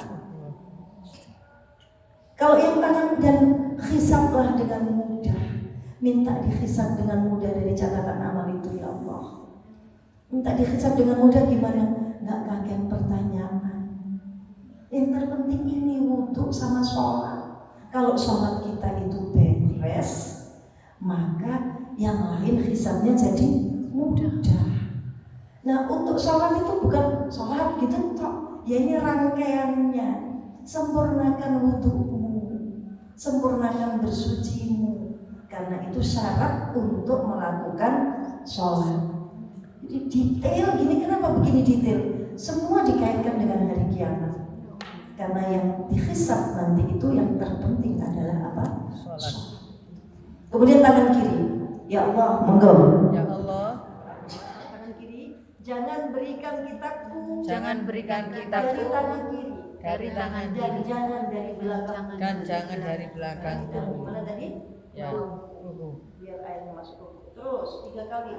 Kalau yang tangan dan hisablah dengan mudah, minta dihisab dengan mudah dari catatan amal itu, ya Allah. Minta dihisab dengan mudah gimana? Nggak kaget pertanyaan. Yang terpenting ini wudhu sama sholat. Kalau sholat kita itu beres, maka yang lain hisabnya jadi mudah. Nah, untuk sholat itu bukan sholat gitu toh. Ya ini rangkaiannya. Sempurnakan wudhumu, sempurnakan bersucimu, karena itu syarat untuk melakukan sholat. Jadi detail gini, kenapa begini detail? Semua dikaitkan dengan hari kiamat. Karena yang dihisab nanti itu yang terpenting adalah apa? Sholat. Kemudian tangan kiri, ya Allah, monggo. Ya Allah, Tangan kiri, jangan berikan kitabku, jangan berikan dari kitabku tangan kiri, dari tangan dan kiri, jangan dari belakang. dan jangan dari belakangku. Dan gimana tadi? Ya, Biar airnya masuk. Terus 3 kali.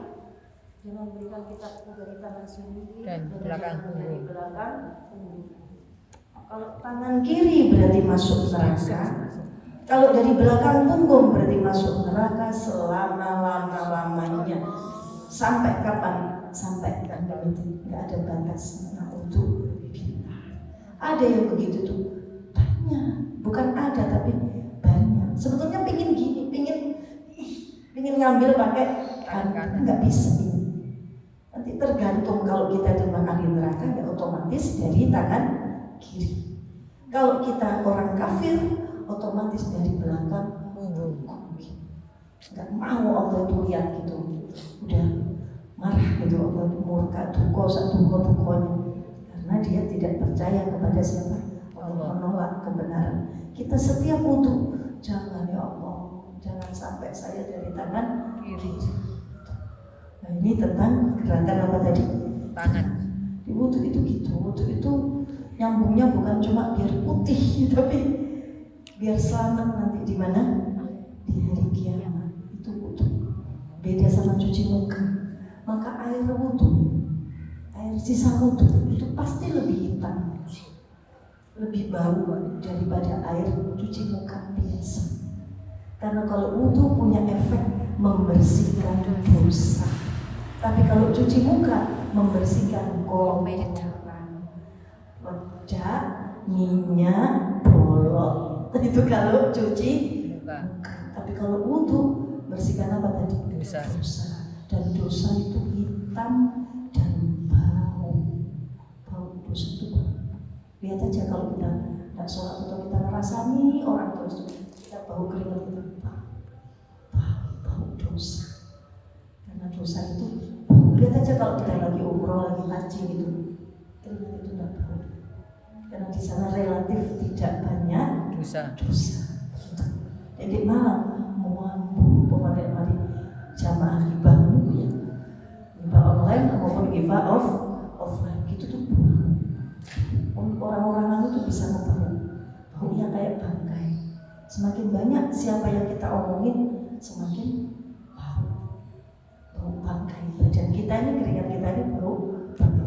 Jangan berikan kitabku dari tangan sini dan belakang dari punggung. belakang punggung. Kalau tangan kiri berarti masuk neraka. Kalau dari belakang punggung berarti masuk neraka selama-lamanya. Sampai kapan? Sampai nggak ada batas. Nah, untuk ada yang begitu tuh banyak. Bukan ada tapi banyak. Sebetulnya pingin gini, pingin ngambil pakai tangan, nggak bisa ini. Nanti tergantung kalau kita terima ahli neraka, ya otomatis dari tangan kiri. Kalau kita orang kafir, otomatis dari belakang punggung. Nggak mau Allah itu lihat gitu, udah marah gitu, Allah murka, duko-dukonya, karena dia tidak percaya kepada siapa? Allah, menolak kebenaran. Kita setiap wudhu, jangan ya Allah, jangan sampai saya dari tangan kiri. Nah, ini tentang gerakan apa tadi? Tangan. Di wudhu itu gitu, wudhu itu nyambungnya bukan cuma biar putih, tapi biar selamat nanti di mana? Di hari kiamat. Itu wudhu. Beda sama cuci muka. Maka air wudhu, air sisa wudhu itu pasti lebih hitam, lebih bau daripada air cuci muka biasa. Karena kalau wudhu punya efek membersihkan dosa. Tapi kalau cuci muka membersihkan kotoran, wajah, minyak, bolot. Itu kalau cuci muka. Tapi kalau wudhu bersihkan apa tadi? Dosa. Dan dosa itu hitam dan bau. Bau dosa itu bau. Lihat aja kalau kita tidak sholat atau kita ngerasani orang terus kita bau keringat itu bau dosa. Karena dosa itu lihat aja kalau kita lagi umroh, lagi haji gitu, keringat itu tidak bau. Karena di sana relatif tidak banyak dosa. Jadi malam mampu pemadai mari jamaah hibah ya, hibah online maupun hibah offline gitu tuh. Orang-orang itu bisa ngebangun baunya kayak bangkai. Semakin banyak siapa yang kita omongin, semakin bau bangkai. Badan kita ini, keringat kita ini bau.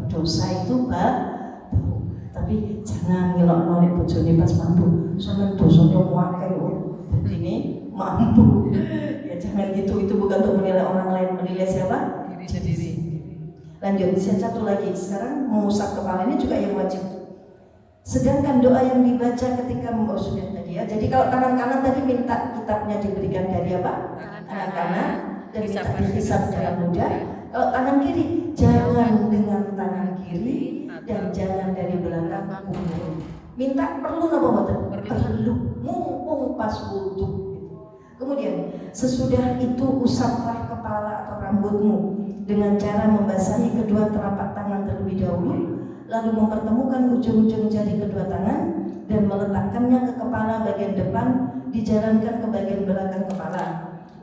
Dosa itu bau. Tapi jangan ngelok nolak bojone pas mampu. Soalnya dosanya wakai ini mampu. Ya jangan gitu. Itu bukan untuk menilai orang lain, menilai siapa? Diri sendiri. Lanjut, satu lagi. Sekarang mengusap kepala ini juga yang wajib. Sedangkan doa yang dibaca ketika sudah tadi ya. Jadi kalau tangan kanan tadi minta kitabnya diberikan dari apa? Tangan kanan. Dan minta dihisab dengan mudah. Kalau tangan kiri, jangan dengan tangan kiri dan jangan dari belakang punggung. Minta perlu apa mboten? Perlu. Mumpung pas wudu. Kemudian sesudah itu usaplah kepala atau rambutmu dengan cara membasahi kedua telapak tangan terlebih dahulu, lalu mempertemukan ujung-ujung jari kedua tangan dan meletakkannya ke kepala bagian depan, dijalankan ke bagian belakang kepala,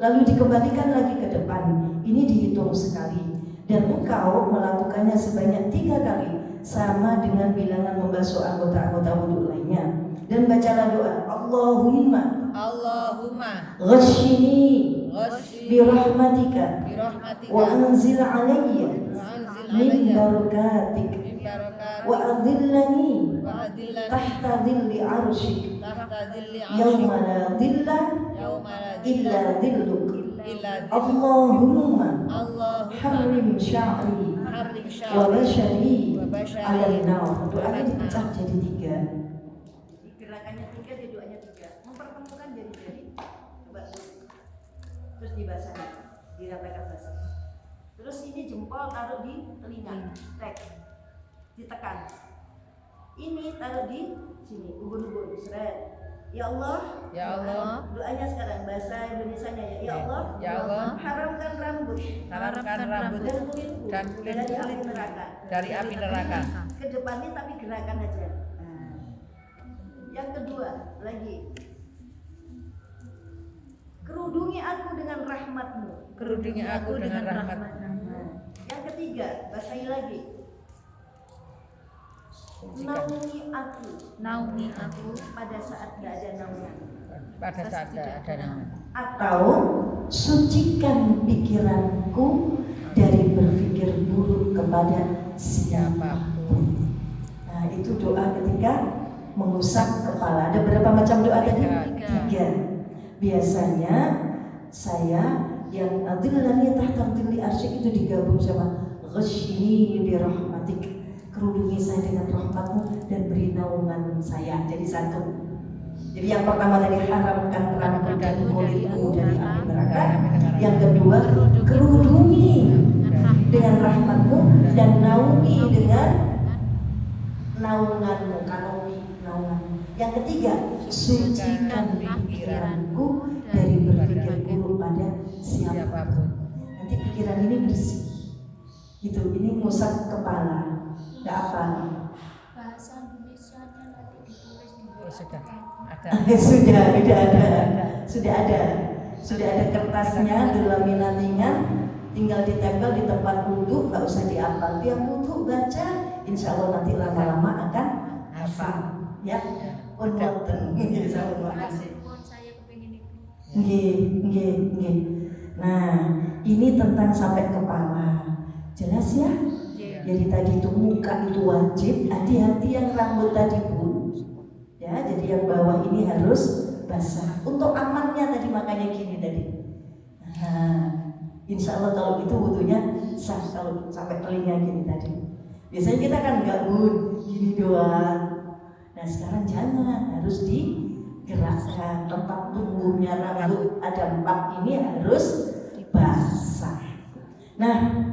lalu dikembalikan lagi ke depan. Ini dihitung sekali dan engkau melakukannya sebanyak 3 kali sama dengan bilangan membasuh anggota-anggota wudhu lainnya. Dan bacalah doa, Allahumma ghashini birahmatika wa anzil alayya min barakatik wa adillani tahta dhilli arshik yawma la dhilla illa dhilluk. Allahumma harrim sya'ri wa bashari ala nar. Doanya dipecah jadi 3. Gerakannya 3, di doanya 3. Mempertemukan jari-jari. Coba terus dibasahi, dirapatkan basah. Terus ini jempol taruh di telinga, ditekan. Ini taruh di sini, ubun-ubun, seret. Ya Allah, doanya sekarang bahasa Indonesianya ya. Ya Allah, haramkan rambut dan kulitku dari api neraka. Kedepannya tapi gerakan aja. Yang kedua lagi, kerudungi aku dengan rahmatmu. Yang ketiga, basahi lagi. Naungi aku pada saat gak ada naungan. Atau sucikan pikiranku dari berpikir buruk kepada siapapun. Nah, itu doa ketika mengusap kepala. Ada berapa macam doa tadi? 3. Biasanya saya yang adillani tahta dhilli arsy itu digabung sama ghashini bi rahmatik, kerudungi saya dengan rahmatmu dan beri naungan saya, jadi 1. Jadi yang pertama tadi haramkan rambut dan kulitmu dari api neraka. Yang kedua, kerudungi dengan rahmatmu dan naungi dengan naunganmu, naungan. Yang ketiga, sucikan pikiranku dari berpikir buruk pada siapapun. Nanti pikiran ini bersih. Gitu, ini ngusap kepala. Enggak apa. Bahasa Indonesianya nanti ditulis di Sudah ada kertasnya, dilaminatinya, tinggal ditempel di tempat wudhu, nggak usah dihafal. Tiap wudhu baca, insya Allah nanti lama-lama akan hafal. Ya, unwatan. saya kepingin itu. Nggih. Nah, ini tentang sampai kepala. Jelas ya? Jadi tadi itu muka itu wajib, hati-hati yang rambut tadi pun. Ya, jadi yang bawah ini harus basah. Untuk amannya tadi makanya gini tadi. Nah, insya Allah kalau gitu wudhunya sah kalau sampai telinga gini tadi. Biasanya kita kan gabung gini doang. Nah sekarang jangan, harus digerakkan. Tempat tumbuhnya rambut ada 4 ini harus basah. Nah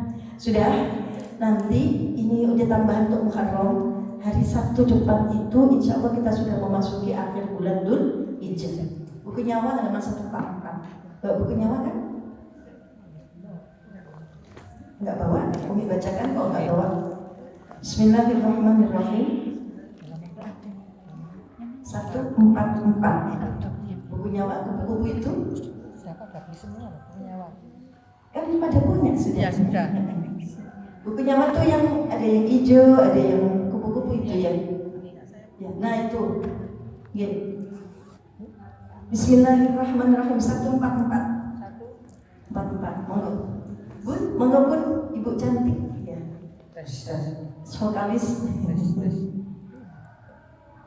sudah, nanti ini udah tambahan untuk Muharram. Hari Sabtu depan itu insya Allah kita sudah memasuki akhir bulan Dzul Hijjah. Buku nyawa halaman 144. Bawa buku nyawa kan? Enggak bawa? Umi bacakan kalau enggak bawa. Bismillahirrahmanirrahim. 144. Buku nyawa, buku itu? Siapa bagi semua buku nyawa? Kan pada punya sudah. Ya sudah. Buku nyawa tuh yang ada yang hijau, ada yang kupu-kupu itu ya. Nah itu. Ya. Bismillahirrahmanirrahim. 144. 44. Monggo. Monggo Bun, Ibu cantik. Ya. Vokalis.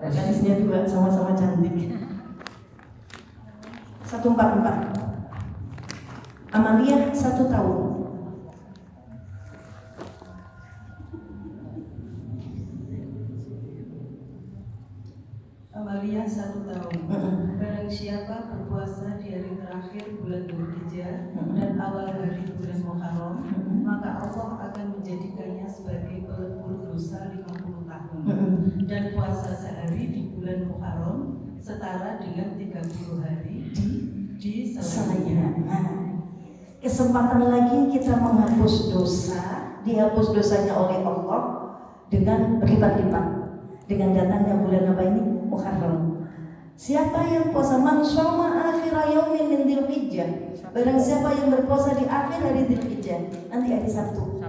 Vokalisnya juga sama-sama cantik. 144. Amalia 1 tahun. Amalia lamanya 1 tahun. Barang siapa berpuasa di hari terakhir bulan Dzulhijjah dan awal hari bulan Muharram, maka Allah akan menjadikannya sebagai pelebur dosa 50 tahun. Dan puasa sehari di bulan Muharram setara dengan 30 hari di selainnya. Nah, kesempatan lagi kita menghapus dosa, dihapus dosanya oleh Allah dengan berlipat-lipat dengan datangnya bulan apa ini? Muharram. Siapa yang puasa man shoma akhira yaumin min Dzulhijjah, barang siapa yang berpuasa di akhir hari Dzulhijjah, nanti hari Sabtu.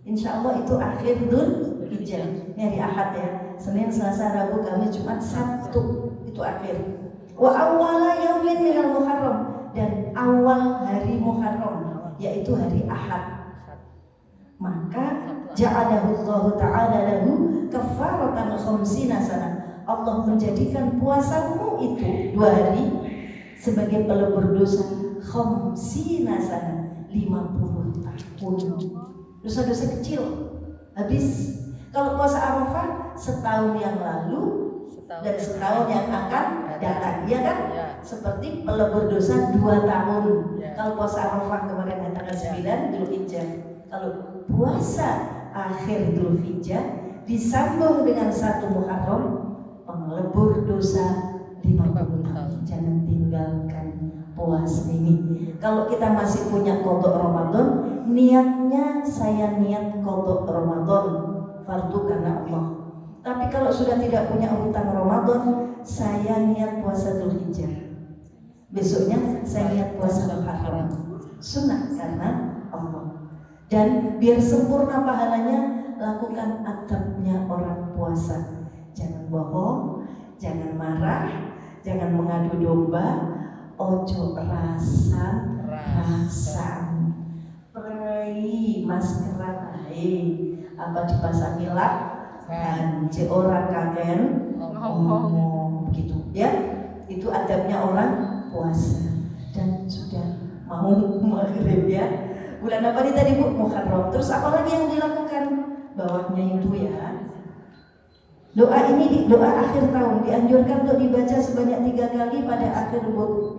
Insya Allah itu akhir Dzulhijjah. Ini hari Ahad ya. Senin, Selasa, Rabu, Kamis, Jumat, Sabtu itu akhir. Wa awwala yaumin minal Muharram, dan awal hari Muharram yaitu hari Ahad. Maka ja'alahu Allah ta'ala lahu kafaratan khamsina sana. Allah menjadikan puasamu itu 2 hari sebagai pelebur dosa khamsina sana, 50 tahun. Dosa-dosa kecil habis. Kalau puasa Arafah setahun yang lalu dan setahun yang akan datang, ya kan? Seperti pelebur dosa 2 tahun. Kalau puasa Arafah kemarin tanggal 9 Dzulhijjah, kalau puasa akhir Dzulhijjah disambung dengan 1 Muharram, pelebur dosa 50 tahun. Jangan tinggalkan puasa ini. Kalau kita masih punya qada Ramadan, niatnya saya niat qada Ramadan fardu karena Allah. Tapi kalau sudah tidak punya hutang Ramadan, saya niat puasa Dzulhijjah. Besoknya saya niat puasa Muharram. Sunnah karena Allah. Dan biar sempurna pahalanya, lakukan adabnya orang puasa. Jangan bohong, jangan marah, jangan mengadu domba, ojo rasan, prei maskeran apa dipasangi lak dan orang kagen ngomong begitu ya. Itu adabnya orang puasa. Dan sudah mau maghrib ya. Bulan apa nih tadi Bu? Muharram. Terus apa lagi yang dilakukan? Bawahnya itu ya. Doa ini doa akhir tahun dianjurkan untuk dibaca sebanyak 3 kali pada akhir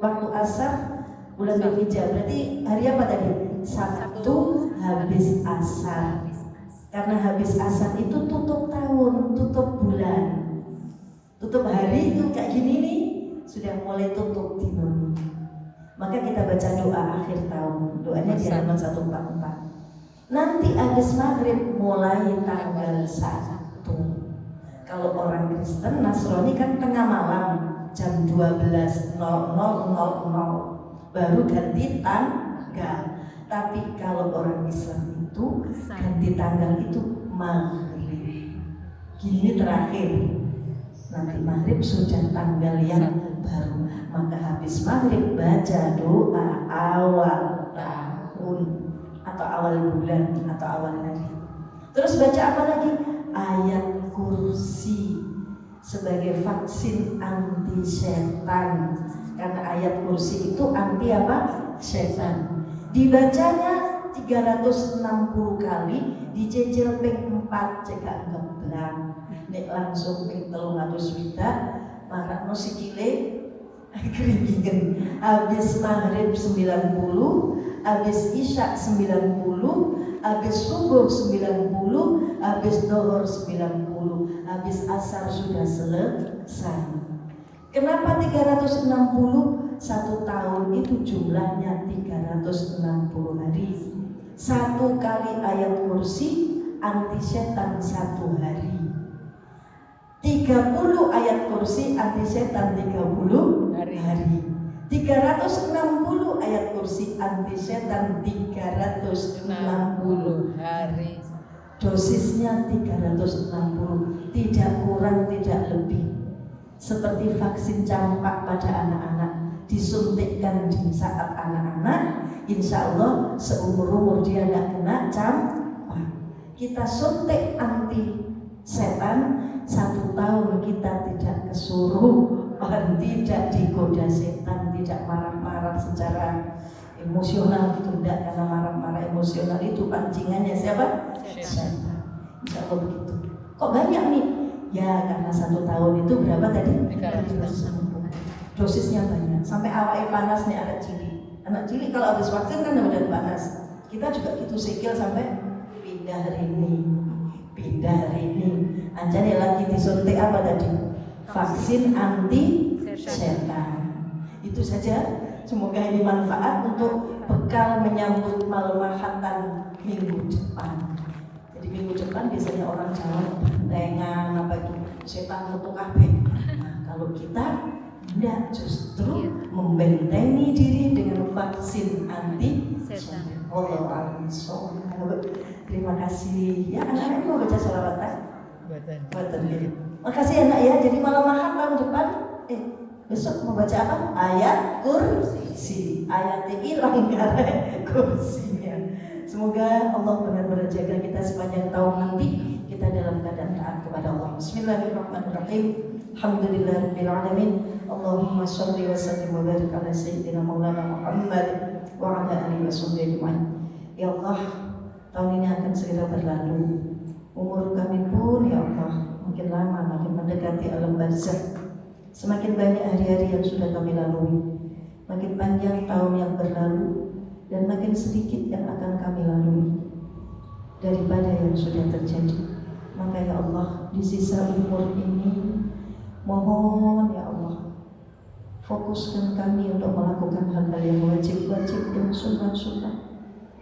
waktu asar bulan Dzulhijjah. Berarti hari apa tadi? Sabtu habis asar. Karena habis asar itu tutup tahun, tutup bulan, tutup hari itu kayak gini nih, sudah mulai tutup timur. Maka kita baca doa akhir tahun. Doanya di halaman 144. Nanti habis maghrib mulai tanggal 1. Kalau orang Kristen, Nasrani kan tengah malam jam 12.00 baru ganti tanggal. Tapi kalau orang Islam itu ganti tanggal itu maghrib. Gini terakhir. Nanti maghrib sudah tanggal yang baru. Maka habis maghrib baca doa awal tahun atau awal bulan atau awal hari. Terus baca apa lagi? Ayat kursi sebagai vaksin anti setan. Karena ayat kursi itu anti apa? Setan. Dibacanya 360 kali, dicecil ping 4 cekak ngeblang. Nek langsung ping 300 widak, marakno sikile keringin. Habis maghrib 90, habis isya 90, habis subuh 90, habis zuhur 90, habis asar sudah selesai. Kenapa 360? 1 tahun itu jumlahnya 360 hari. 1 kali ayat kursi anti setan 1 hari. 30 ayat kursi anti setan 30 hari. 360 ayat kursi anti setan 360 hari. Dosisnya 360, tidak kurang tidak lebih. Seperti vaksin campak pada anak-anak, disuntikkan di saat anak-anak, insya Allah seumur-umur dia tidak kena campak. Kita suntik anti setan 1 tahun, kita tidak kesurupan, tidak digoda setan, tidak marah-marah secara emosional gitu, tidak, karena marah-marah emosional itu pancingannya siapa? Setan. Insya Allah begitu. Kok banyak nih Ya karena 1 tahun itu berapa tadi? 360. Dosisnya banyak. Sampai awalnya panas nih anak cilik. Anak cilik kalau habis vaksin kan badan panas. Kita juga gitu sikil sampai pindah hari ini. Anjani lagi disuntik apa tadi? Vaksin anti setan. Itu saja. Semoga ini manfaat untuk bekal menyambut Malmahatan minggu depan. Jadi minggu depan biasanya orang Jawa dengan apa itu setan metu kabeh. Nah, kalau kita tidak, justru membentengi diri dengan vaksin anti setan. Terima kasih. Ya anak-anak mau baca sholawatan. Buatan diri. Makasih anak ya. Jadi malam mahal tahun depan. Besok mau baca apa? Ayat kursi. Ayatnya hilang karena kursinya. Semoga Allah benar-benar jaga kita sepanjang tahun nanti. Kita dalam keadaan taat kepada Allah. Bismillahirrahmanirrahim. Alhamdulillahirabbil alamin. Allahumma shalli wa sallim wa barik ala sayyidina Maulana Muhammad wa ala alihi washabbihi ajmain. Ya Allah, tahun ini akan segera berlalu. Umur kami pun ya Allah makin lama makin mendekati alam barzakh. Semakin banyak hari-hari yang sudah kami lalui, makin panjang tahun yang berlalu, dan makin sedikit yang akan kami lalui daripada yang sudah terjadi. Maka ya Allah, di sisa umur ini, mohon ya Allah, fokuskan kami untuk melakukan hal-hal yang wajib-wajib dan sunnah-sunnah.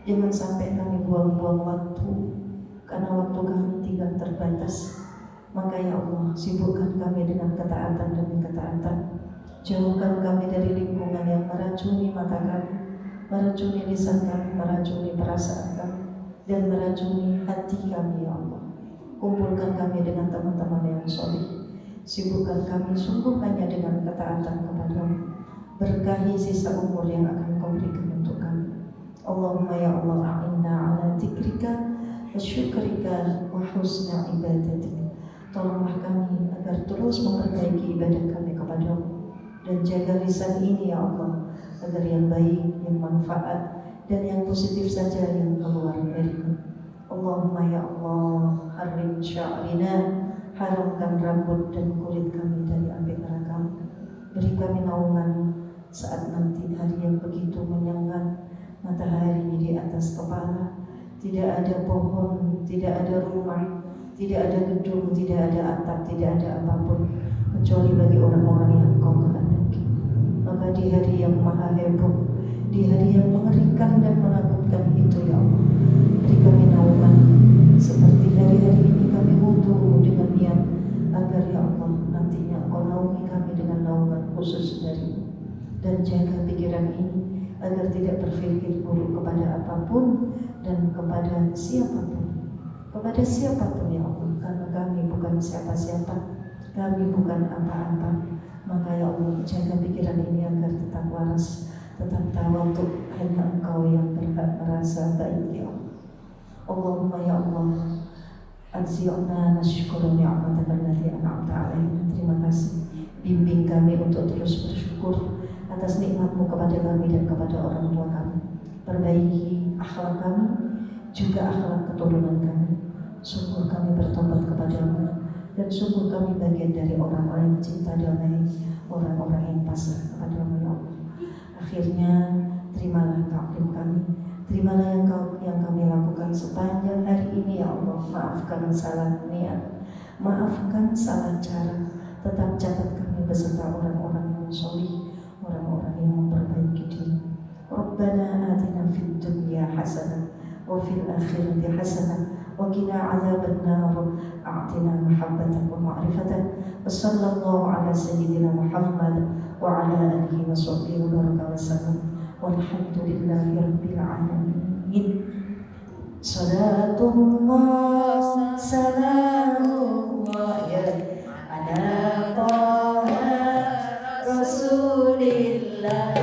Jangan sampai kami buang-buang waktu, karena waktu kami tinggal terbatas. Maka ya Allah, sibukkan kami dengan ketaatan demi ketaatan. Jauhkan kami dari lingkungan yang meracuni mata kami, meracuni lisan kami, meracuni perasaan kami, dan meracuni hati kami ya Allah. Kumpulkan kami dengan teman-teman yang soleh. Sibukkan kami sungguh hanya dengan ketaatan kepada-Mu. Berkahi sisa umur yang akan Kau berikan untuk kami. Allahumma ya Allah, a'inna ala dzikrika wa syukrika wa husna ibadatik. Tolonglah kami agar terus memperbaiki ibadah kami kepada-Mu, dan jaga lisan ini ya Allah, agar yang baik, yang manfaat, dan yang positif saja yang keluar dari-Mu. Allahumma ya Allah, harim sya'rina, haramkan rambut dan kulit kami dari api neraka. Beri kami naungan saat nanti hari yang begitu menyengat, matahari di atas kepala, tidak ada pohon, tidak ada rumah, tidak ada gedung, tidak ada atap, tidak ada apapun kecuali bagi orang-orang yang Kau kehendaki. Maka di hari yang maha heboh, di hari yang mengerikan dan menakutkan itu ya Allah, beri kami naungan seperti hari-hari ini kami wudu dengan niat agar ya Allah nantinya Kau naungi kami dengan naungan khusus dari-Mu. Dan jaga pikiran ini agar tidak berpikir buruk kepada apapun dan kepada siapapun. Kepada siapapun ya Allah, karena kami bukan siapa-siapa, kami bukan apa-apa. Maka ya Allah, jaga pikiran ini agar tetap waras, tetap tawadhu, hanya Engkau yang berhak merasa baik ya Allah. Allahumma ya Allah, anzi'na nashkuru ni'mataka allati an'amta 'alaina. Terima kasih, bimbing kami untuk terus bersyukur atas nikmat-Mu kepada kami dan kepada orang tua kami. Perbaiki akhlak kami, juga akhlak keturunan kami. Sungguh kami bertobat kepada-Mu, dan sungguh kami bagian dari orang-orang yang cinta damai, orang-orang yang pasrah kepada-Mu ya Allah. Akhirnya terimalah taklim kami, terimalah yang kami lakukan sepanjang hari ini ya Allah. Maafkan salah niat, maafkan salah cara, tetap catat kami beserta orang-orang yang solih, orang-orang yang memperbaiki diri. Rabbana atina fid dunya hasanah wa fil akhirati hasanah wa qina adzaban nar. A'tina mahabbatan wa ma'rifatan. Wassallallahu ala sayyidina Muhammad wa ala alihi wa sahbihi wa baraka wa sallam. Walhamdulillahi rabbil alamin. Salatullah salamullah ala Taha Rasulillah.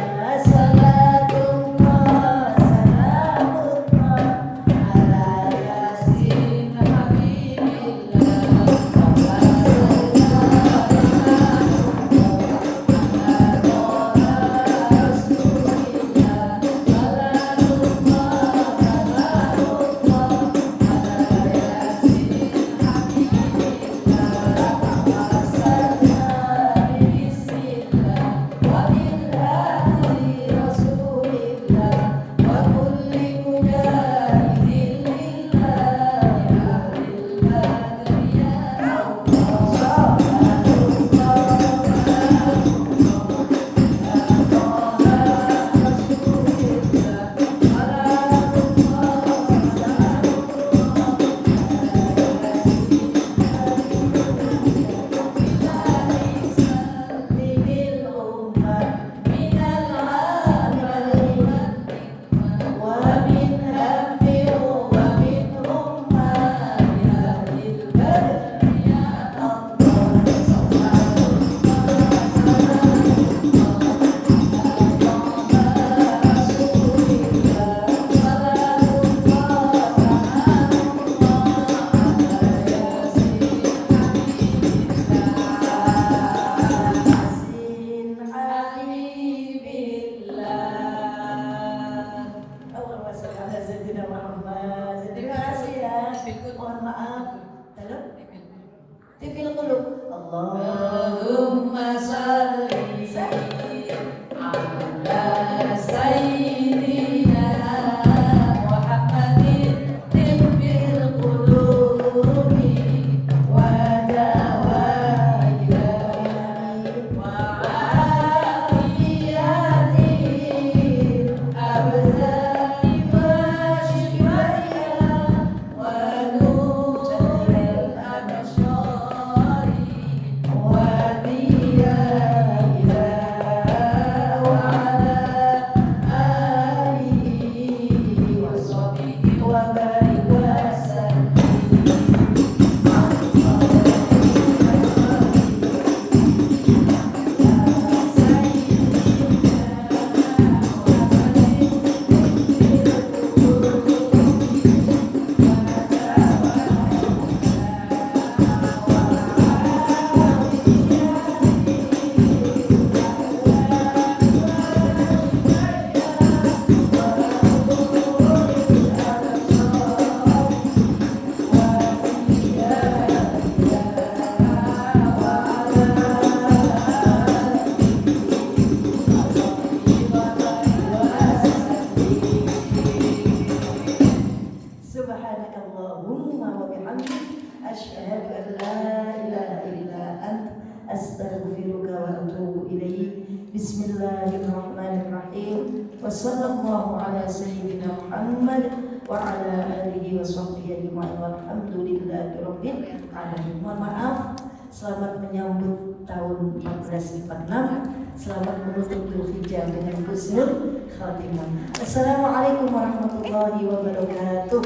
ilaihi. Bismillahirrahmanirrahim. Wa sallallahu ala sayyidina Muhammad wa ala alihi wa sahbihi ajma'in walhamdulillahi rabbil alamin. Mohon maaf, selamat menyambut tahun 1446. Selamat menutup Dzulhijjah dengan husnul khatimah. Assalamualaikum warahmatullahi wabarakatuh.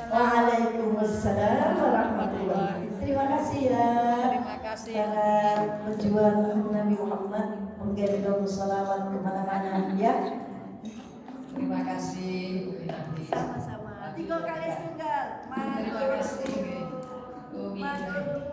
Waalaikumsalam warahmatullahi wabarakatuh. Terima kasih ya. Terima kasih. Para pejuang Nabi Muhammad menggendong salawat kemana-mana ya. Terima kasih. Sama-sama. 3 kali tunggal. Terima kasih. Umi. Manut.